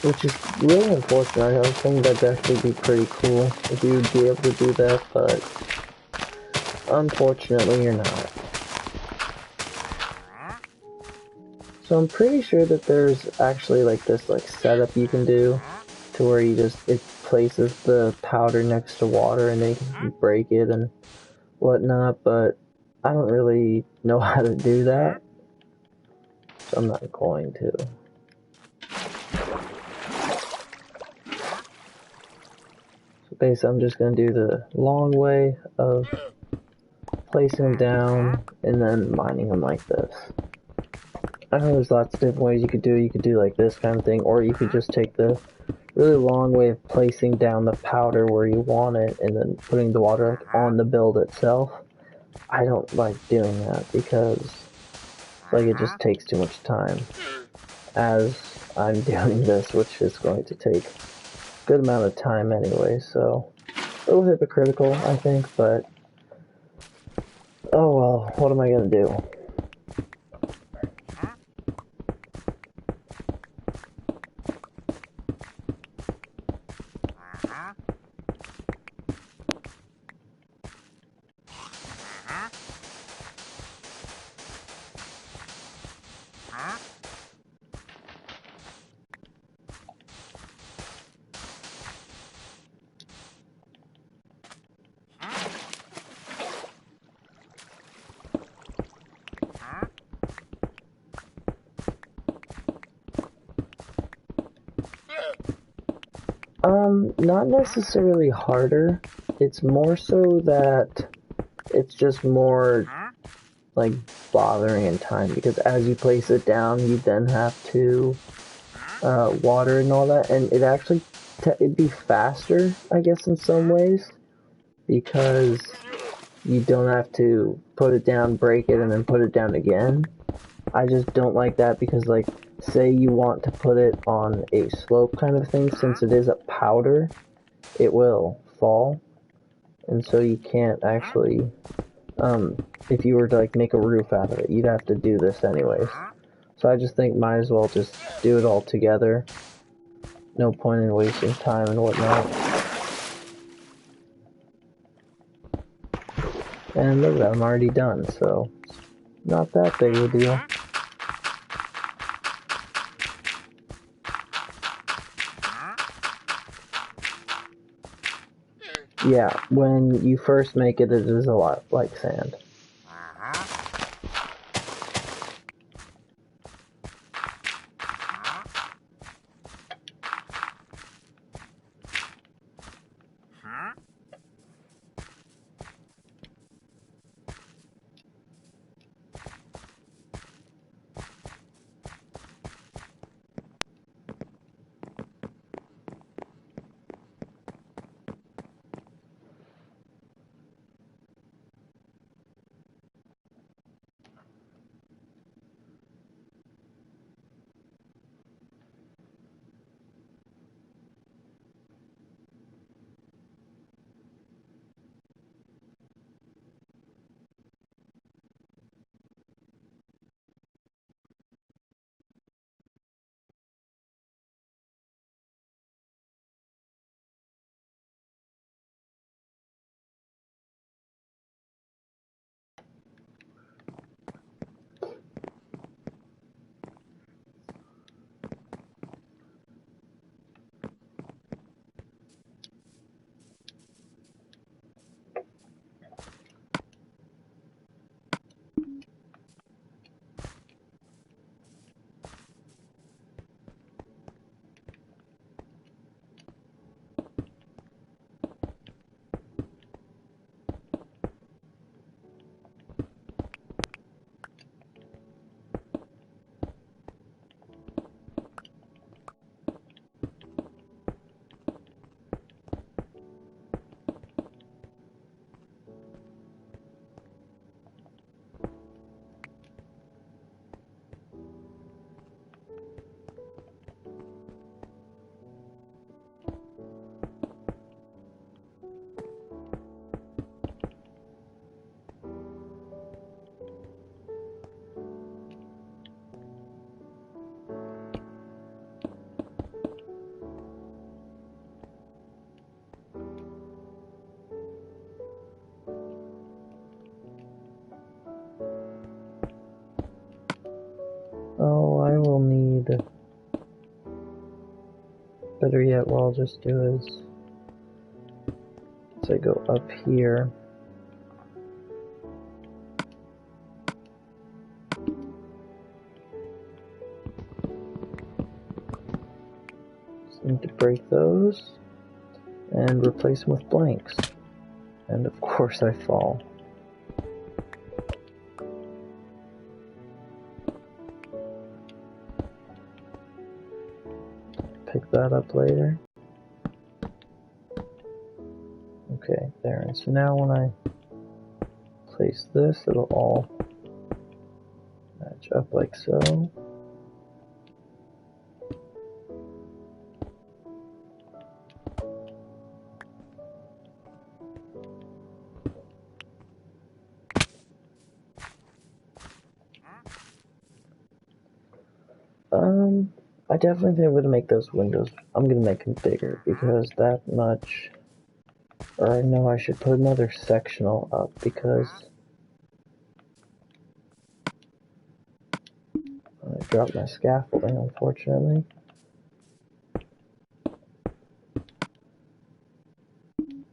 Which is really unfortunate. I think that'd actually be pretty cool if you would be able to do that, but unfortunately you're not. So I'm pretty sure that there's actually like this like setup you can do to where it places the powder next to water and then you can break it and whatnot, but I don't really know how to do that, so I'm not going to. So basically I'm just going to do the long way of placing them down and then mining them like this. I know there's lots of different ways you could do it. You could do like this kind of thing, or you could just take the really long way of placing down the powder where you want it and then putting the water like on the build itself. I don't like doing that because like it just takes too much time as I'm doing this, which is going to take a good amount of time anyway, so a little hypocritical I think, but oh well, what am I gonna do? Not necessarily harder. It's more so that it's just more like bothering in time because as you place it down, you then have to water and all that, and it actually it'd be faster, I guess, in some ways because you don't have to put it down, break it, and then put it down again. I just don't like that because, like, say you want to put it on a slope kind of thing, since it is a powder, it will fall, and so you can't actually, if you were to, like, make a roof out of it, you'd have to do this anyways. So I just think might as well just do it all together. No point in wasting time and whatnot. And look at that, I'm already done, so not that big of a deal. Yeah, when you first make it, it is a lot like sand. better yet, what I'll just do is, as I go up here, just need to break those and replace them with blanks. And of course I fall. Pick that up later. Okay, there. And so now when I place this, it'll all match up like so. I definitely think I'm going to make those windows, I'm going to make them bigger because that much, or no, I should put another sectional up because I dropped my scaffolding, unfortunately.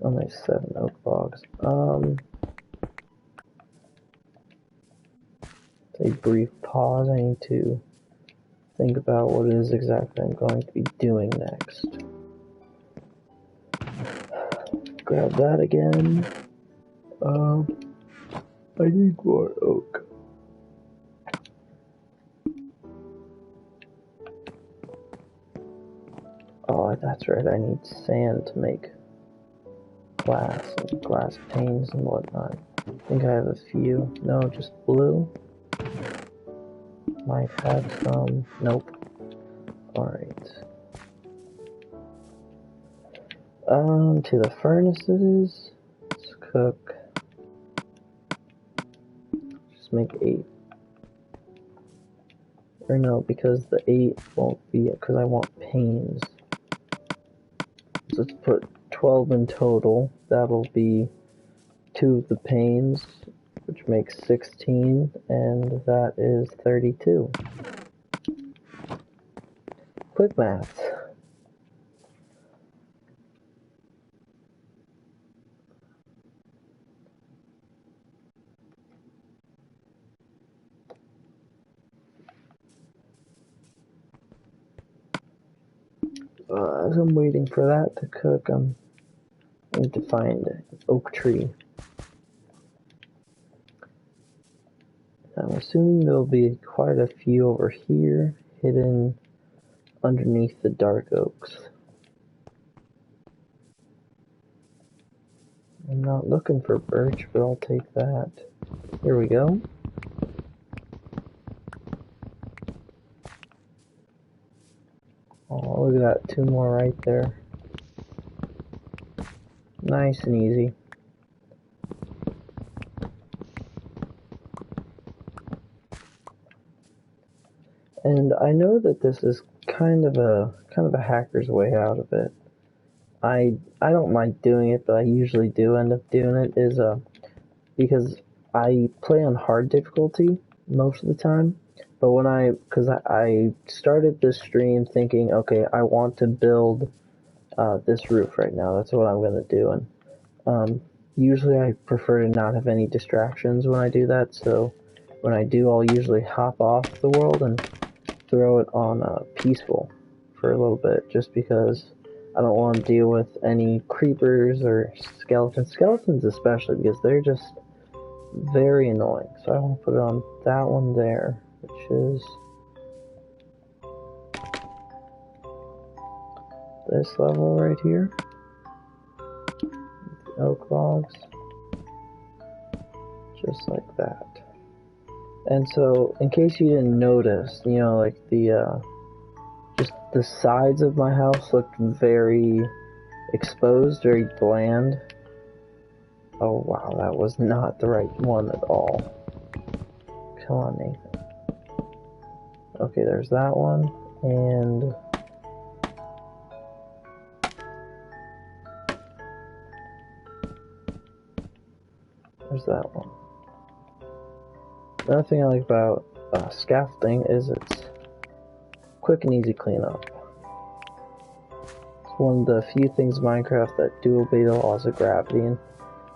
Only 7 oak logs. A brief pause, I need to think about what it is exactly I'm going to be doing next. Grab that again. I need more oak. Oh, that's right, I need sand to make glass and glass panes and whatnot. I think I have a few. No, just blue. Might have some. Nope. Alright. To the furnaces. Let's cook. Just make 8. Or no, because the 8 won't be it, because I want panes. So let's put 12 in total. That'll be 2 of the panes, which makes 16, and that is 32. Quick math. As I'm waiting for that to cook, I need to find an oak tree. I'm assuming there'll be quite a few over here, hidden underneath the dark oaks. I'm not looking for birch, but I'll take that. Here we go. Oh, look at that, 2 more right there. Nice and easy. And I know that this is kind of a hacker's way out of it. I don't like doing it, but I usually do end up doing it, is because I play on hard difficulty most of the time. But when I started this stream thinking, okay, I want to build this roof right now. That's what I'm gonna do, and usually I prefer to not have any distractions when I do that. So when I do, I'll usually hop off the world and throw it on peaceful for a little bit, just because I don't want to deal with any creepers or skeletons especially, because they're just very annoying. So I want to put it on that one there, which is this level right here. Oak logs. Just like that. And so, in case you didn't notice, you know, like just the sides of my house looked very exposed, very bland. Oh wow, that was not the right one at all. Come on, Nathan. Okay, there's that one, and there's that one. Another thing I like about scaffolding is it's quick and easy cleanup. one of the few things in Minecraft that do obey the laws of gravity, and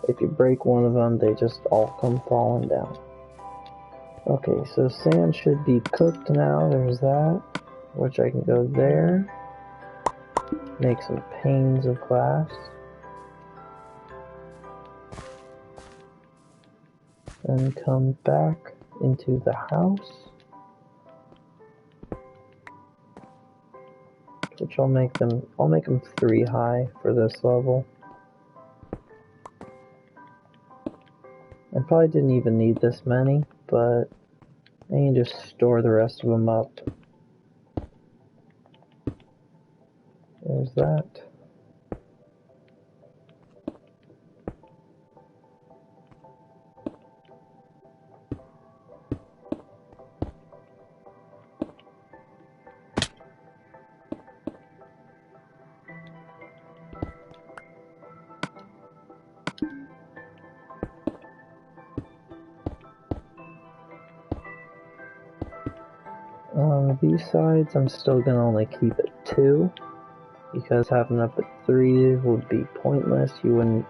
if you break one of them, they just all come falling down. Okay, so sand should be cooked now. There's that, which I can go there. Make some panes of glass. Then come back into the house, which I'll make them 3 high for this level. I probably didn't even need this many, but I can just store the rest of them up. There's that. These sides, I'm still gonna only keep at 2, because having up at 3 would be pointless. You wouldn't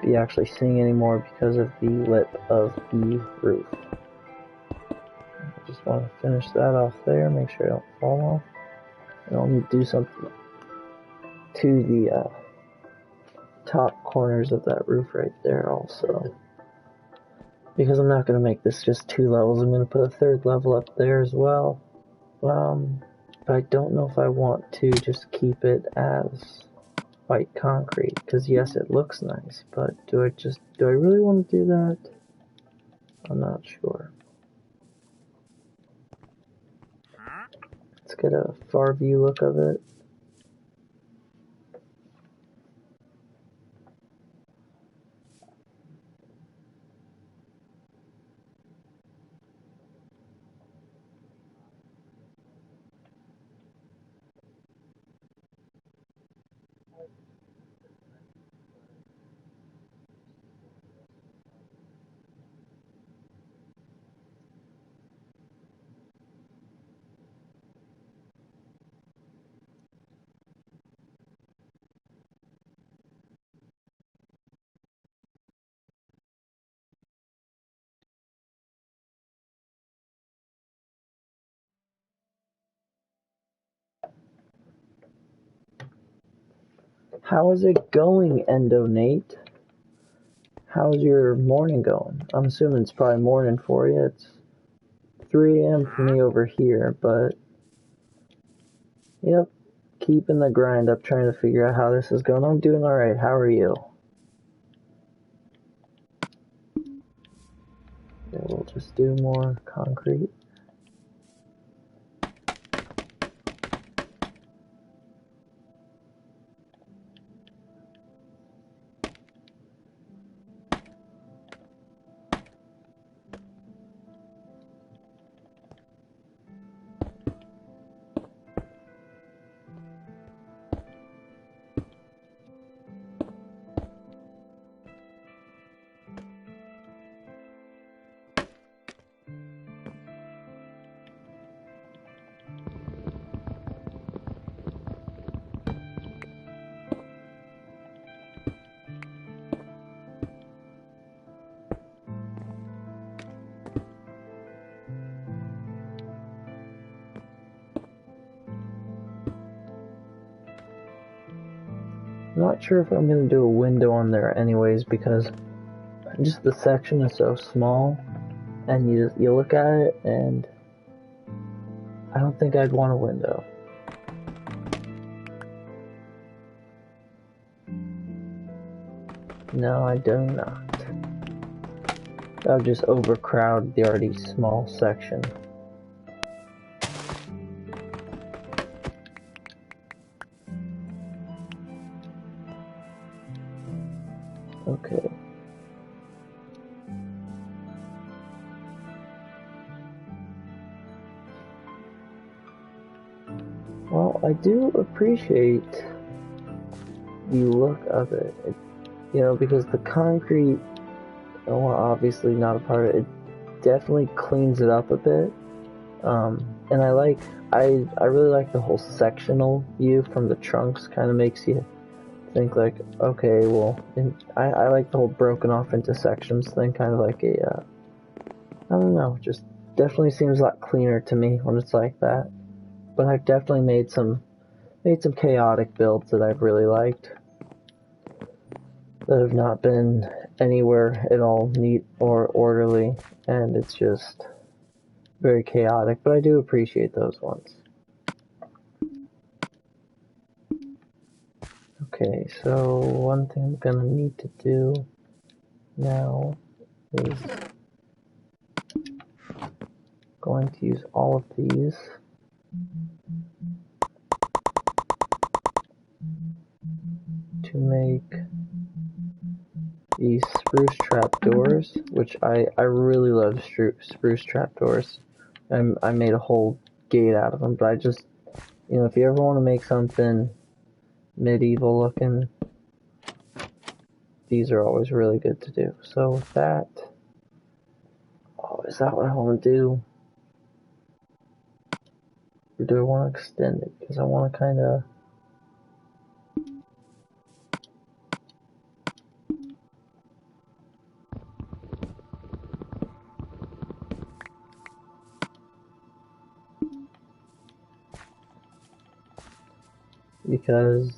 be actually seeing anymore because of the lip of the roof. I just want to finish that off there, make sure I don't fall off. And I'll need to do something to the top corners of that roof right there also. Because I'm not going to make this just 2 levels, I'm going to put a 3rd level up there as well. But I don't know if I want to just keep it as white concrete, because yes, it looks nice, but do I really want to do that? I'm not sure. Let's get a far view look of it. How is it going, Endo Nate? How's your morning going? I'm assuming it's probably morning for you. It's 3 a.m. for me over here, but yep, keeping the grind up, trying to figure out how this is going. I'm doing alright. How are you? Yeah, we'll just do more concrete. I'm not sure if I'm going to do a window on there anyways, because just the section is so small, and you look at it, and I don't think I'd want a window. No, I do not. That would just overcrowd the already small section. Okay. Well, I do appreciate the look of it. You know, because the concrete, well, obviously not a part of it, it definitely cleans it up a bit. and I really like the whole sectional view from the trunks. Kind of makes you think like, okay, well, I like the whole broken off into sections thing, kind of like a, I don't know, just definitely seems a lot cleaner to me when it's like that. But I've definitely made some chaotic builds that I've really liked, that have not been anywhere at all neat or orderly, and it's just very chaotic, but I do appreciate those ones. Okay, so one thing I'm gonna need to do now is going to use all of these to make these spruce trapdoors, which I really love spruce trapdoors. I made a whole gate out of them, but I just, you know, if you ever want to make something medieval looking, these are always really good to do. So with that, oh, is that what I want to do? Or do I want to extend it? Because I want to kind of... Because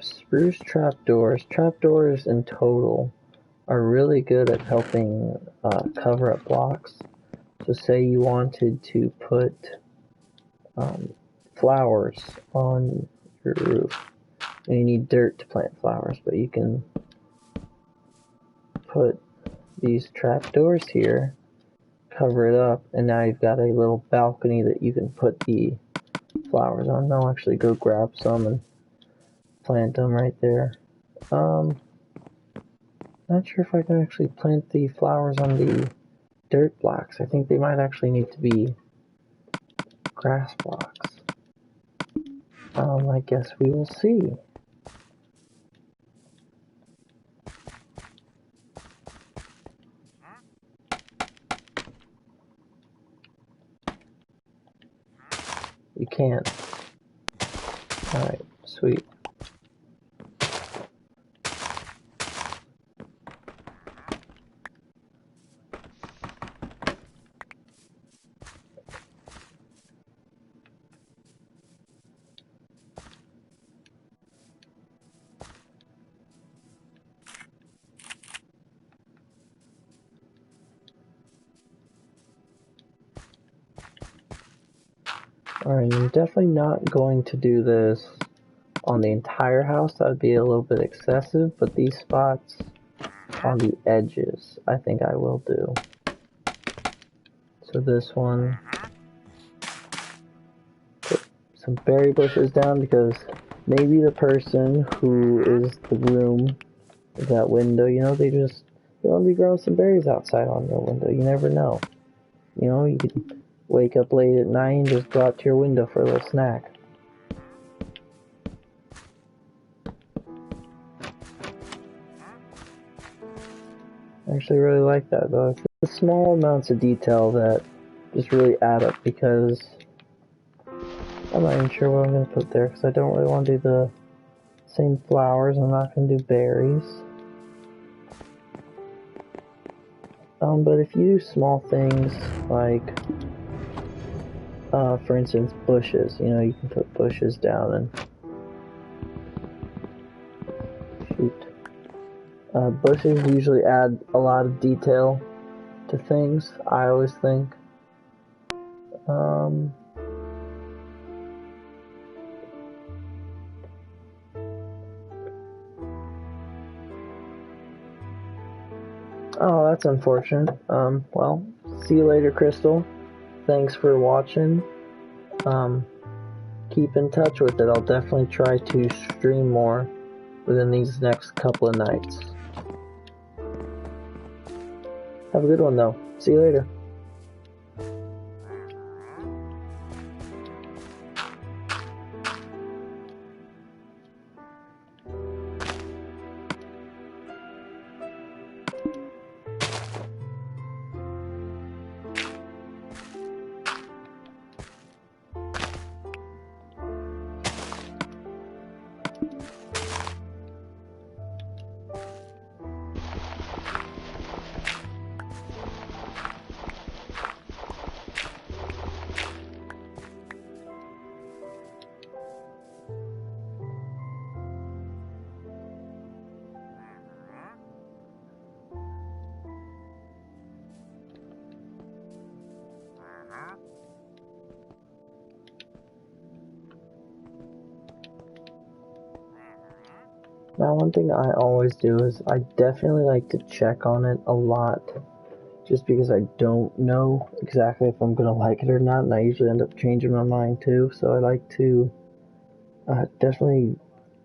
spruce trapdoors in total, are really good at helping cover up blocks. So say you wanted to put flowers on your roof, and you need dirt to plant flowers, but you can put these trapdoors here, cover it up, and now you've got a little balcony that you can put the flowers on. I'll actually go grab some and plant them right there. Not sure if I can actually plant the flowers on the dirt blocks. I think they might actually need to be grass blocks. I guess we will see. You can't. Alright, sweet. Alright, I'm definitely not going to do this on the entire house. That would be a little bit excessive, but these spots on the edges, I think I will do. So this one, put some berry bushes down, because maybe the person who is the room, that window, you know, they want to be growing some berries outside on their window. You never know. You know, you could wake up late at night and just go out to your window for a little snack. I actually really like that, though. It's the small amounts of detail that just really add up, because I'm not even sure what I'm going to put there, because I don't really want to do the same flowers. I'm not going to do berries. But if you do small things, like, for instance, bushes, you know, you can put bushes down and... Shoot. Bushes usually add a lot of detail to things, I always think. Oh, that's unfortunate. Well, see you later, Crystal. Thanks for watching. Keep in touch with it. I'll definitely try to stream more within these next couple of nights. Have a good one, though. See you later. Now, one thing I always do is I definitely like to check on it a lot, just because I don't know exactly if I'm gonna like it or not, and I usually end up changing my mind too. So I like to definitely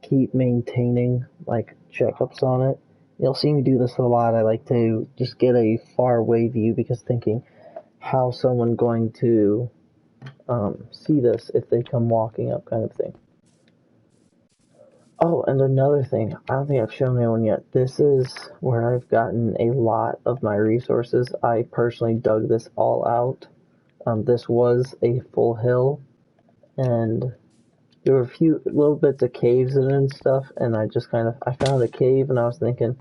keep maintaining like checkups on it. You'll see me do this a lot. I like to just get a far away view because thinking how someone going to see this if they come walking up, kind of thing. Oh, and another thing, I don't think I've shown anyone yet. This is where I've gotten a lot of my resources. I personally dug this all out. This was a full hill, and there were a few little bits of caves in it and stuff, and I found a cave, and I was thinking,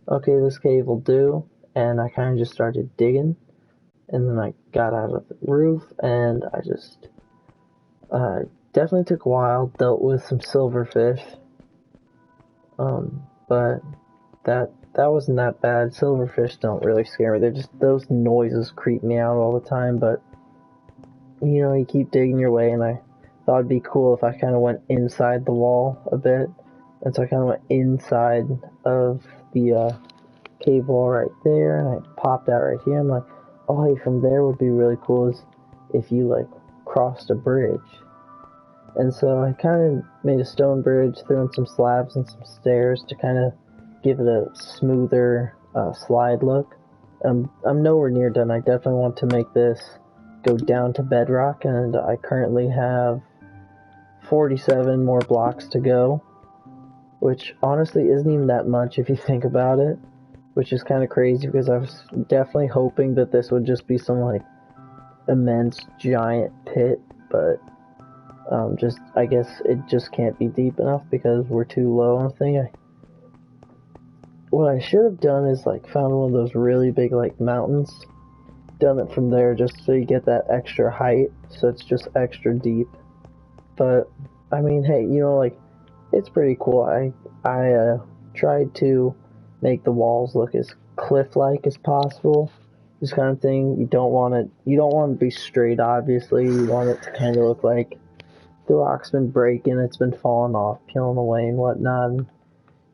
okay, this cave will do, and I kind of just started digging, and then I got out of the roof, and I just, definitely took a while, dealt with some silverfish, but that wasn't that bad. Silverfish don't really scare me. They're just, those noises creep me out all the time, but you know, you keep digging your way, and I thought it'd be cool if I kind of went inside the wall a bit, and so I kind of went inside of the cave wall right there, and I popped out right here. I'm like, oh hey, from there would be really cool is if you like crossed a bridge. And so I kind of made a stone bridge, threw in some slabs and some stairs to kind of give it a smoother slide look. I'm nowhere near done. I definitely want to make this go down to bedrock, and I currently have 47 more blocks to go, which honestly isn't even that much if you think about it, which is kind of crazy because I was definitely hoping that this would just be some like immense giant pit, but I guess it just can't be deep enough because we're too low on the thing. What I should have done is like found one of those really big like mountains, done it from there just so you get that extra height, so it's just extra deep. But I mean, hey, you know, like it's pretty cool. I tried to make the walls look as cliff-like as possible. This kind of thing. You don't want to be straight. Obviously, you want it to kind of look like the rock's been breaking, it's been falling off, peeling away, and whatnot. And,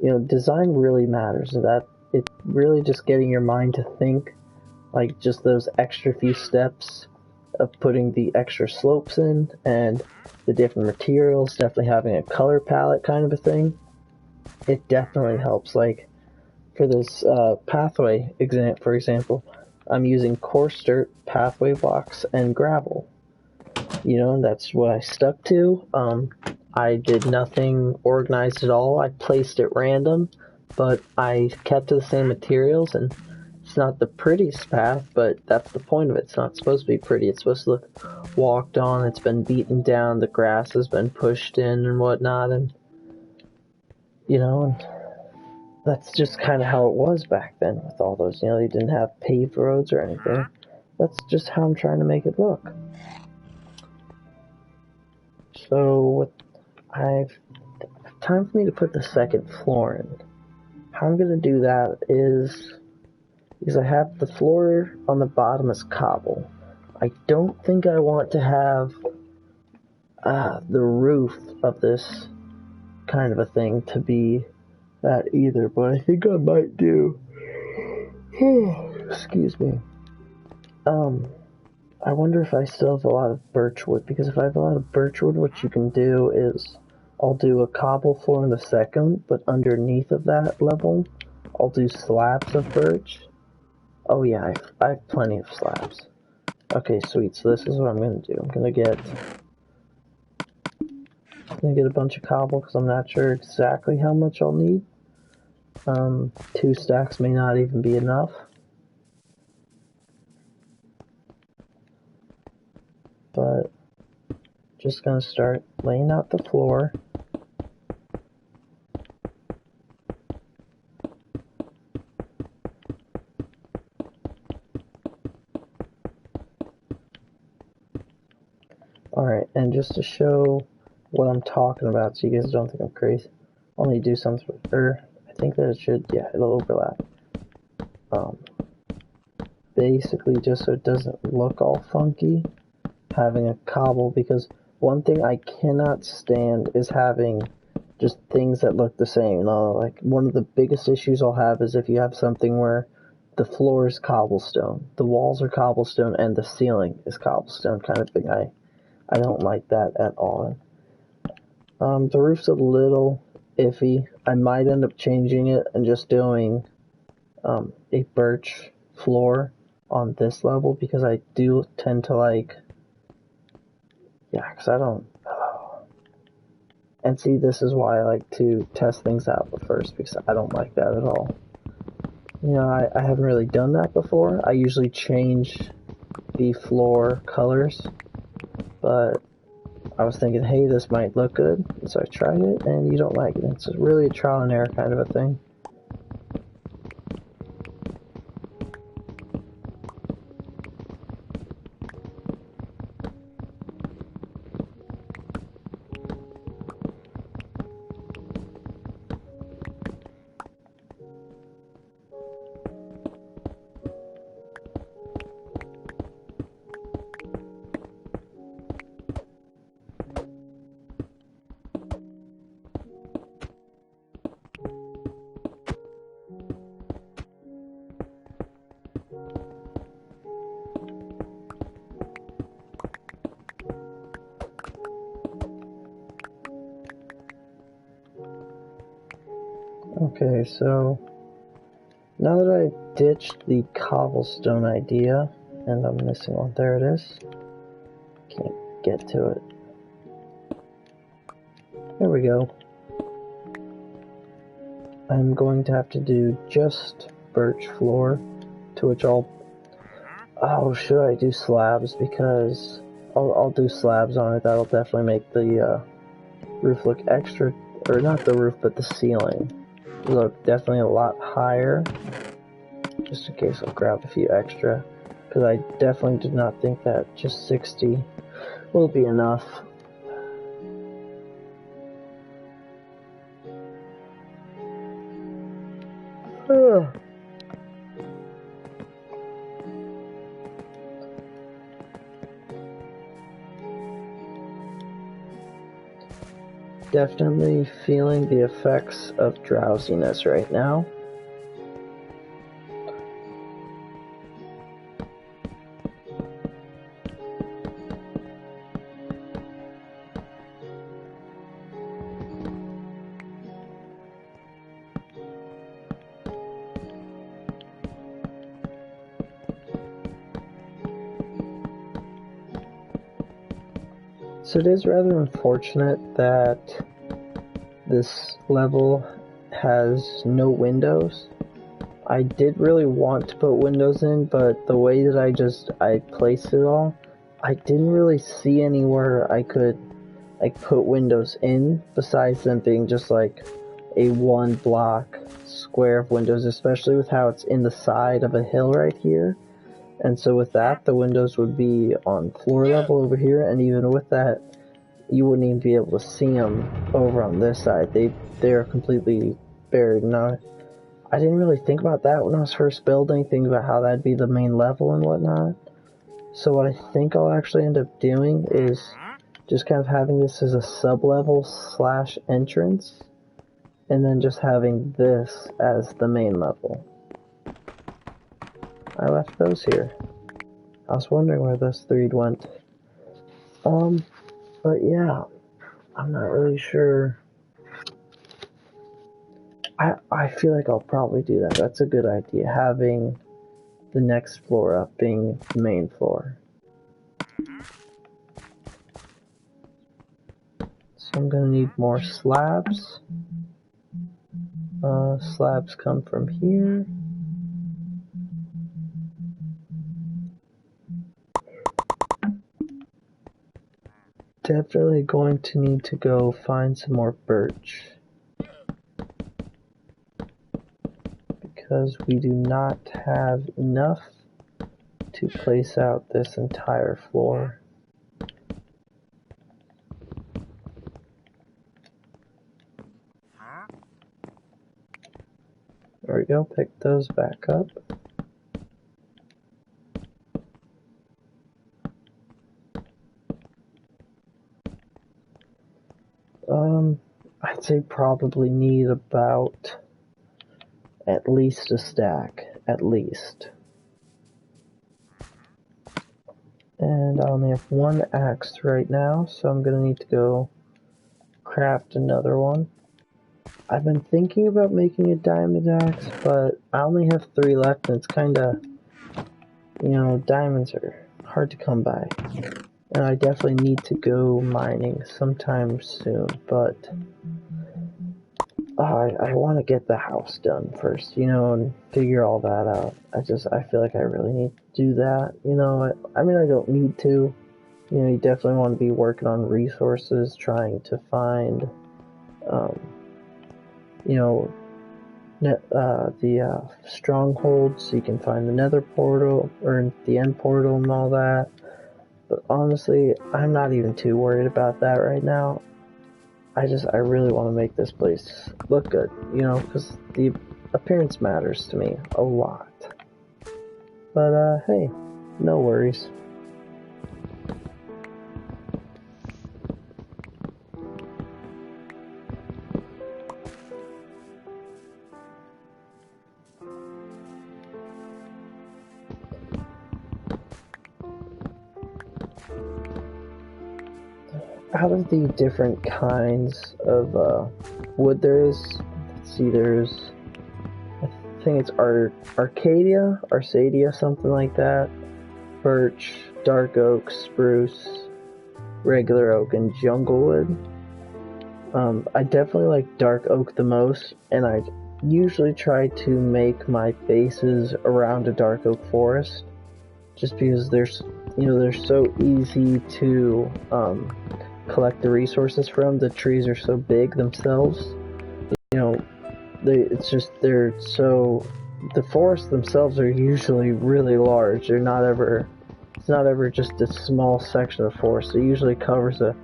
you know, design really matters. That it's really just getting your mind to think, like just those extra few steps of putting the extra slopes in and the different materials, definitely having a color palette kind of a thing. It definitely helps. Like for this pathway for example, I'm using coarse dirt, pathway blocks, and gravel. You know, that's what I stuck to. I did nothing organized at all. I placed it random, but I kept to the same materials, and it's not the prettiest path, but that's the point of it. It's not supposed to be pretty. It's supposed to look walked on. It's been beaten down. The grass has been pushed in and whatnot, and you know, and that's just kind of how it was back then with all those. You know, they didn't have paved roads or anything. That's just how I'm trying to make it look. So what time for me to put the second floor in. How I'm gonna do that is because I have the floor on the bottom as cobble. I don't think I want to have the roof of this kind of a thing to be that either, but I think I might do. Excuse me. I wonder if I still have a lot of birchwood, because if I have a lot of birchwood, what you can do is I'll do a cobble floor in the second, but underneath of that level, I'll do slabs of birch. Oh yeah, I have plenty of slabs. Okay, sweet. So this is what I'm gonna do. I'm gonna get a bunch of cobble because I'm not sure exactly how much I'll need. 2 stacks may not even be enough. But just gonna start laying out the floor. Alright, and just to show what I'm talking about so you guys don't think I'm crazy, I'll only do something, I think that it should, yeah, it'll overlap. Basically just so it doesn't look all funky, having a cobble, because one thing I cannot stand is having just things that look the same. Like one of the biggest issues I'll have is if you have something where the floor is cobblestone, the walls are cobblestone, and the ceiling is cobblestone kind of thing. I don't like that at all. The roof's a little iffy. I might end up changing it and just doing a birch floor on this level because I do tend to like, yeah, because I don't. And see, this is why I like to test things out first, because I don't like that at all. You know, I haven't really done that before. I usually change the floor colors, but I was thinking, hey, this might look good, so I tried it, and you don't like it. It's really a trial and error kind of a thing. Okay, so now that I ditched the cobblestone idea, and I'm missing one, there it is. Can't get to it. There we go. I'm going to have to do just birch floor, to which oh, should I do slabs? Because I'll do slabs on it. That'll definitely make the roof look extra, or not the roof, but the ceiling look definitely a lot higher. Just in case, I'll grab a few extra, because I definitely did not think that just 60 will be enough. Definitely feeling the effects of drowsiness right now. So it is rather unfortunate that this level has no windows. I did really want to put windows in, but the way that I placed it all, I didn't really see anywhere I could like put windows in besides them being just like a one block square of windows, especially with how it's in the side of a hill right here. And so with that, the windows would be on floor level over here, and even with that, you wouldn't even be able to see them over on this side. They are completely buried. Now, I didn't really think about that when I was first building, think about how that'd be the main level and whatnot. So what I think I'll actually end up doing is just kind of having this as a sub-level slash entrance, and then just having this as the main level. I left those here. I was wondering where those three went. But yeah, I'm not really sure. I feel like I'll probably do that. That's a good idea, having the next floor up being the main floor. So I'm gonna need more slabs. Slabs come from here. Definitely going to need to go find some more birch, because we do not have enough to place out this entire floor. There we go, pick those back up. say probably need about at least a stack, at least. And I only have one axe right now, so I'm gonna need to go craft another one. I've been thinking about making a diamond axe, but I only have 3 left, and it's kinda, you know, diamonds are hard to come by. And I definitely need to go mining sometime soon, but I want to get the house done first, you know, and figure all that out. I feel like I really need to do that, you know. I mean, I don't need to. You know, you definitely want to be working on resources, trying to find, um, you know, the strongholds so you can find the nether portal, or the end portal and all that. But honestly, I'm not even too worried about that right now. I really want to make this place look good, you know, because the appearance matters to me a lot. But, hey, no worries. Out of the different kinds of wood there is, let's see, there's, I think it's Arcadia, something like that. Birch, dark oak, spruce, regular oak, and junglewood. I definitely like dark oak the most, and I usually try to make my bases around a dark oak forest, just because they're so easy to collect the resources from. The trees are so big themselves. You know, the forests themselves are usually really large. It's not ever just a small section of forest. It usually covers a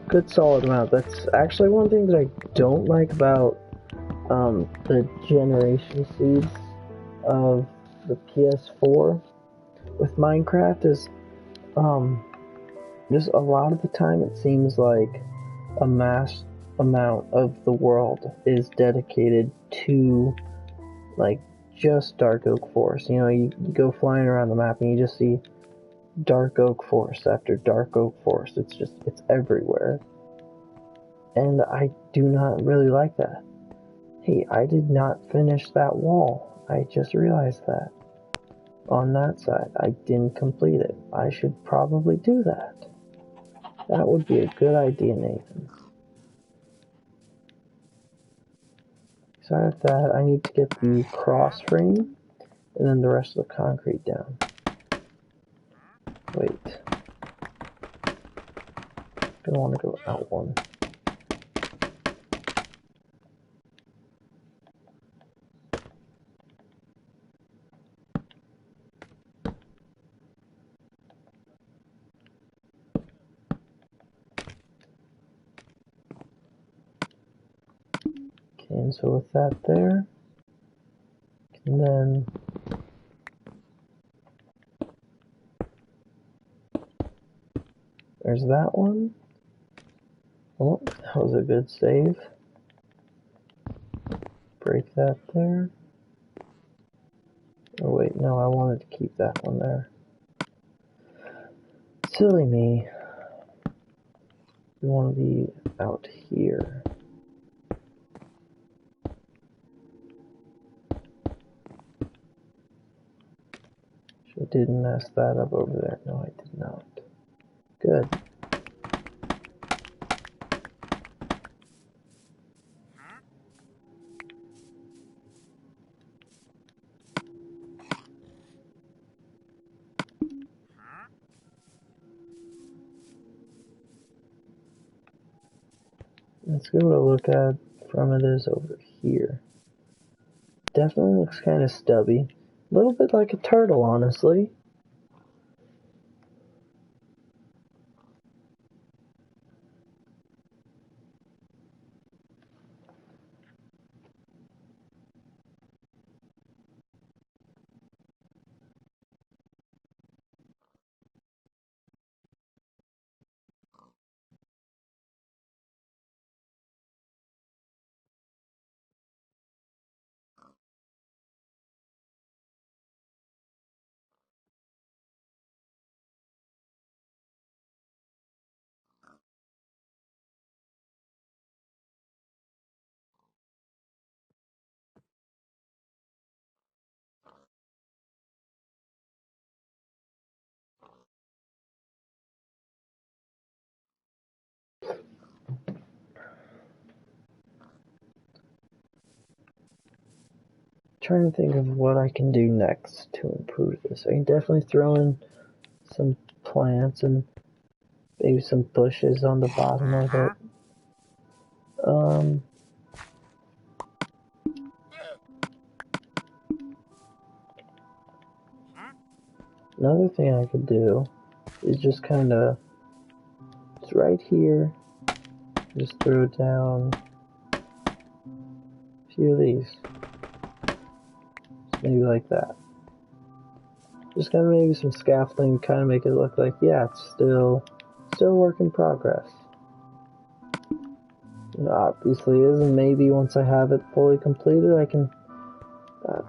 good solid amount. That's actually one thing that I don't like about the generation seeds of the PS4 with Minecraft is just a lot of the time it seems like a mass amount of the world is dedicated to like just dark oak forest. You know, you go flying around the map and you just see dark oak forest after dark oak forest. It's everywhere. And I do not really like that. Hey, I did not finish that wall. I just realized that. On that side, I didn't complete it. I should probably do that. That would be a good idea, Nathan. Besides that, I need to get the cross frame and then the rest of the concrete down. Wait. I want to go out one. Okay, and so with that there, and then there's that one. Oh, that was a good save. Break that there. Oh wait, no, I wanted to keep that one there. Silly me. We want to be out here. I didn't mess that up over there. No, I did not. Good. Let's give it a look at from it is over here. Definitely looks kind of stubby. A little bit like a turtle, honestly. trying to think of what I can do next to improve this. I can definitely throw in some plants and maybe some bushes on the bottom of it. Another thing I could do is just kind of, it's right here, just throw down a few of these. Just maybe like that. Just kind of maybe some scaffolding, kind of make it look like, yeah, it's still a work in progress. You know, obviously isn't. Maybe once I have it fully completed, I can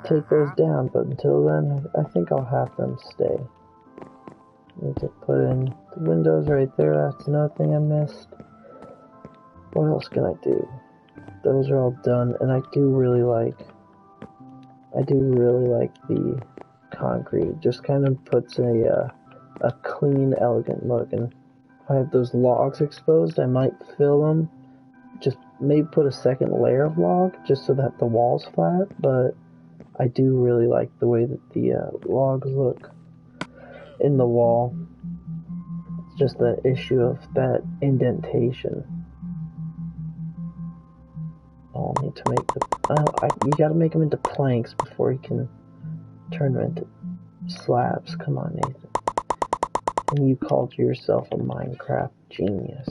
take those down, but until then, I think I'll have them stay. Need to put in the windows right there. That's another thing I missed. What else can I do? Those are all done, and I do really like the concrete. Just kind of puts a clean, elegant look. And if I have those logs exposed, I might fill them. Just maybe put a second layer of log just so that the wall's flat. But I do really like the way that the logs look in the wall. It's just the issue of that indentation. I'll need to make you gotta make them into planks before you can turn them into slabs. Come on, Nathan. And you called yourself a Minecraft genius.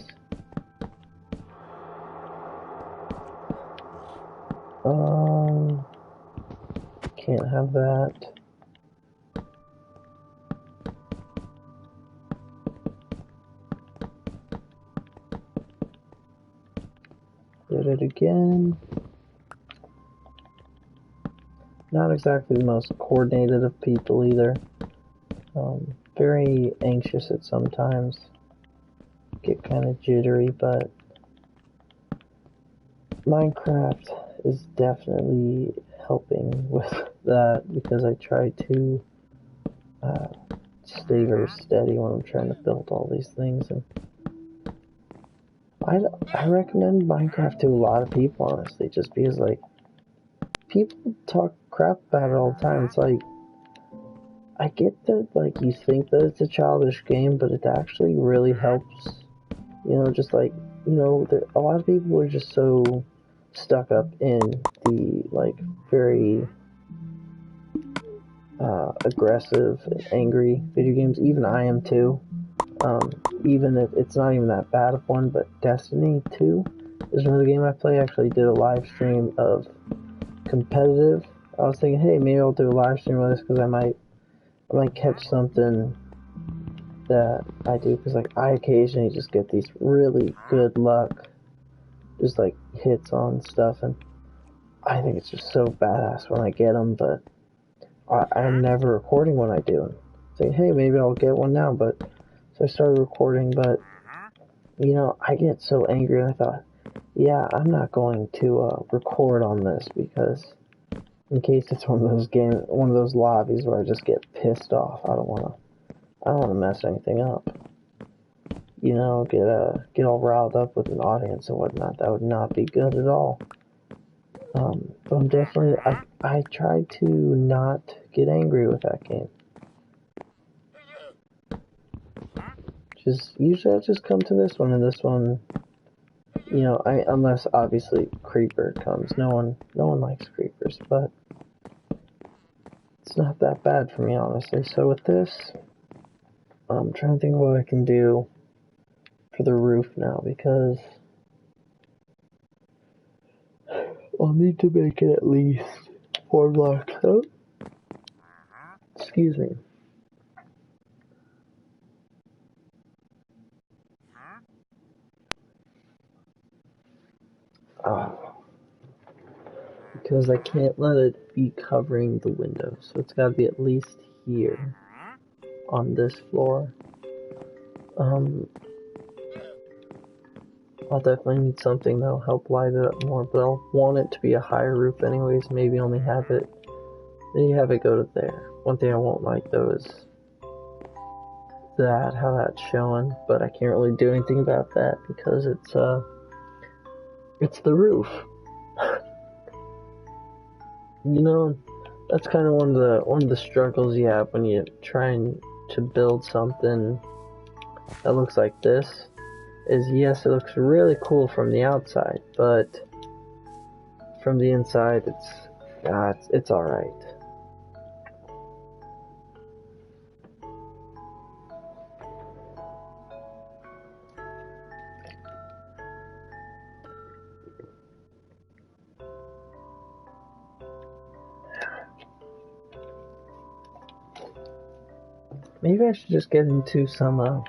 Can't have that. Did it again. Not exactly the most coordinated of people either. Very anxious at sometimes. Get kind of jittery, but Minecraft is definitely helping with that because I try to stay very steady when I'm trying to build all these things. And I recommend Minecraft to a lot of people, honestly, just because, like, people talk crap about it all the time. It's like, I get that, like, you think that it's a childish game, but it actually really helps. You know, just like, you know, a lot of people are just so stuck up in the, like, very aggressive and angry video games. Even I am too. Even if it's not even that bad of one, but Destiny 2 is another game I play. I actually did a live stream of competitive. I was thinking, hey, maybe I'll do a live stream of this because I might catch something that I do, because like I occasionally just get these really good luck, just like hits on stuff, and I think it's just so badass when I get them, but I'm never recording when I do. Say, hey, maybe I'll get one now, but so I started recording, but you know, I get so angry, and I thought, yeah, I'm not going to record on this because in case it's one of those lobbies where I just get pissed off. I don't wanna mess anything up. You know, get all riled up with an audience and whatnot. That would not be good at all. But I'm definitely, I try to not get angry with that game. Usually I just come to this one, and this one, you know, unless obviously Creeper comes. No one likes creepers, but it's not that bad for me, honestly. So with this, I'm trying to think of what I can do for the roof now, because I'll need to make it at least 4 blocks out. Excuse me. Because I can't let it be covering the window, so it's gotta be at least here on this floor. I'll definitely need something that'll help light it up more, but I'll want it to be a higher roof anyways. Maybe only have it go to there. One thing I won't like though is how that's showing, but I can't really do anything about that because it's the roof. You know, that's kind of one of the struggles you have when you're trying to build something that looks like this. Is yes, it looks really cool from the outside, but from the inside, it's all right. Maybe I should just get into some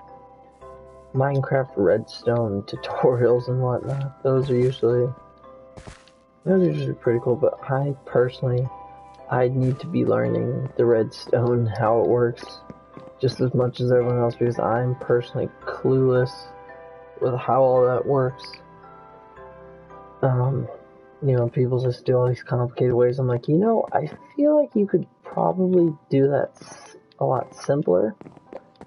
Minecraft Redstone tutorials and whatnot. Those are usually pretty cool. But I need to be learning the redstone, how it works, just as much as everyone else, because I'm personally clueless with how all that works. People just do all these complicated ways. I'm like, I feel like you could probably do that a lot simpler.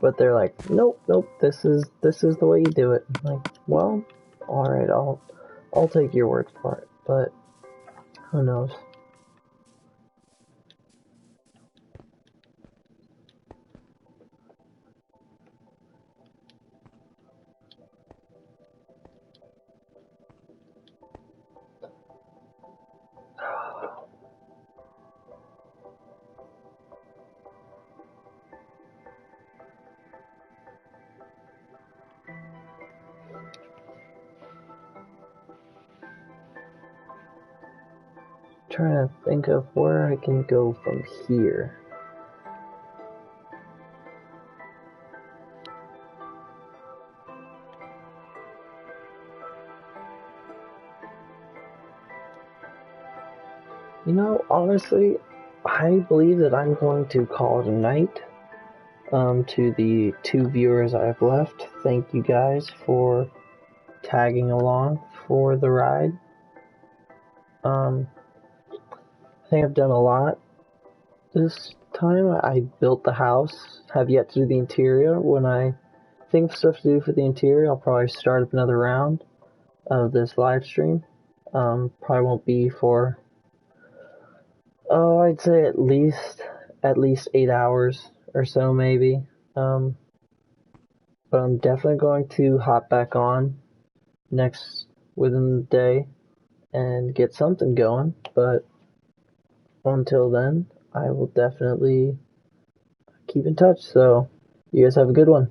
But they're like, nope, this is the way you do it. I'm like, well, alright, I'll take your word for it. But who knows? Trying to think of where I can go from here. Honestly, I believe that I'm going to call it a night. To the 2 viewers I have left, thank you guys for tagging along for the ride. I think I've done a lot this time. I built the house, have yet to do the interior. When I think of stuff to do for the interior, I'll probably start up another round of this live stream. Probably won't be for, I'd say at least 8 hours or so, maybe. But I'm definitely going to hop back on within the day and get something going. But until then, I will definitely keep in touch. So, you guys have a good one.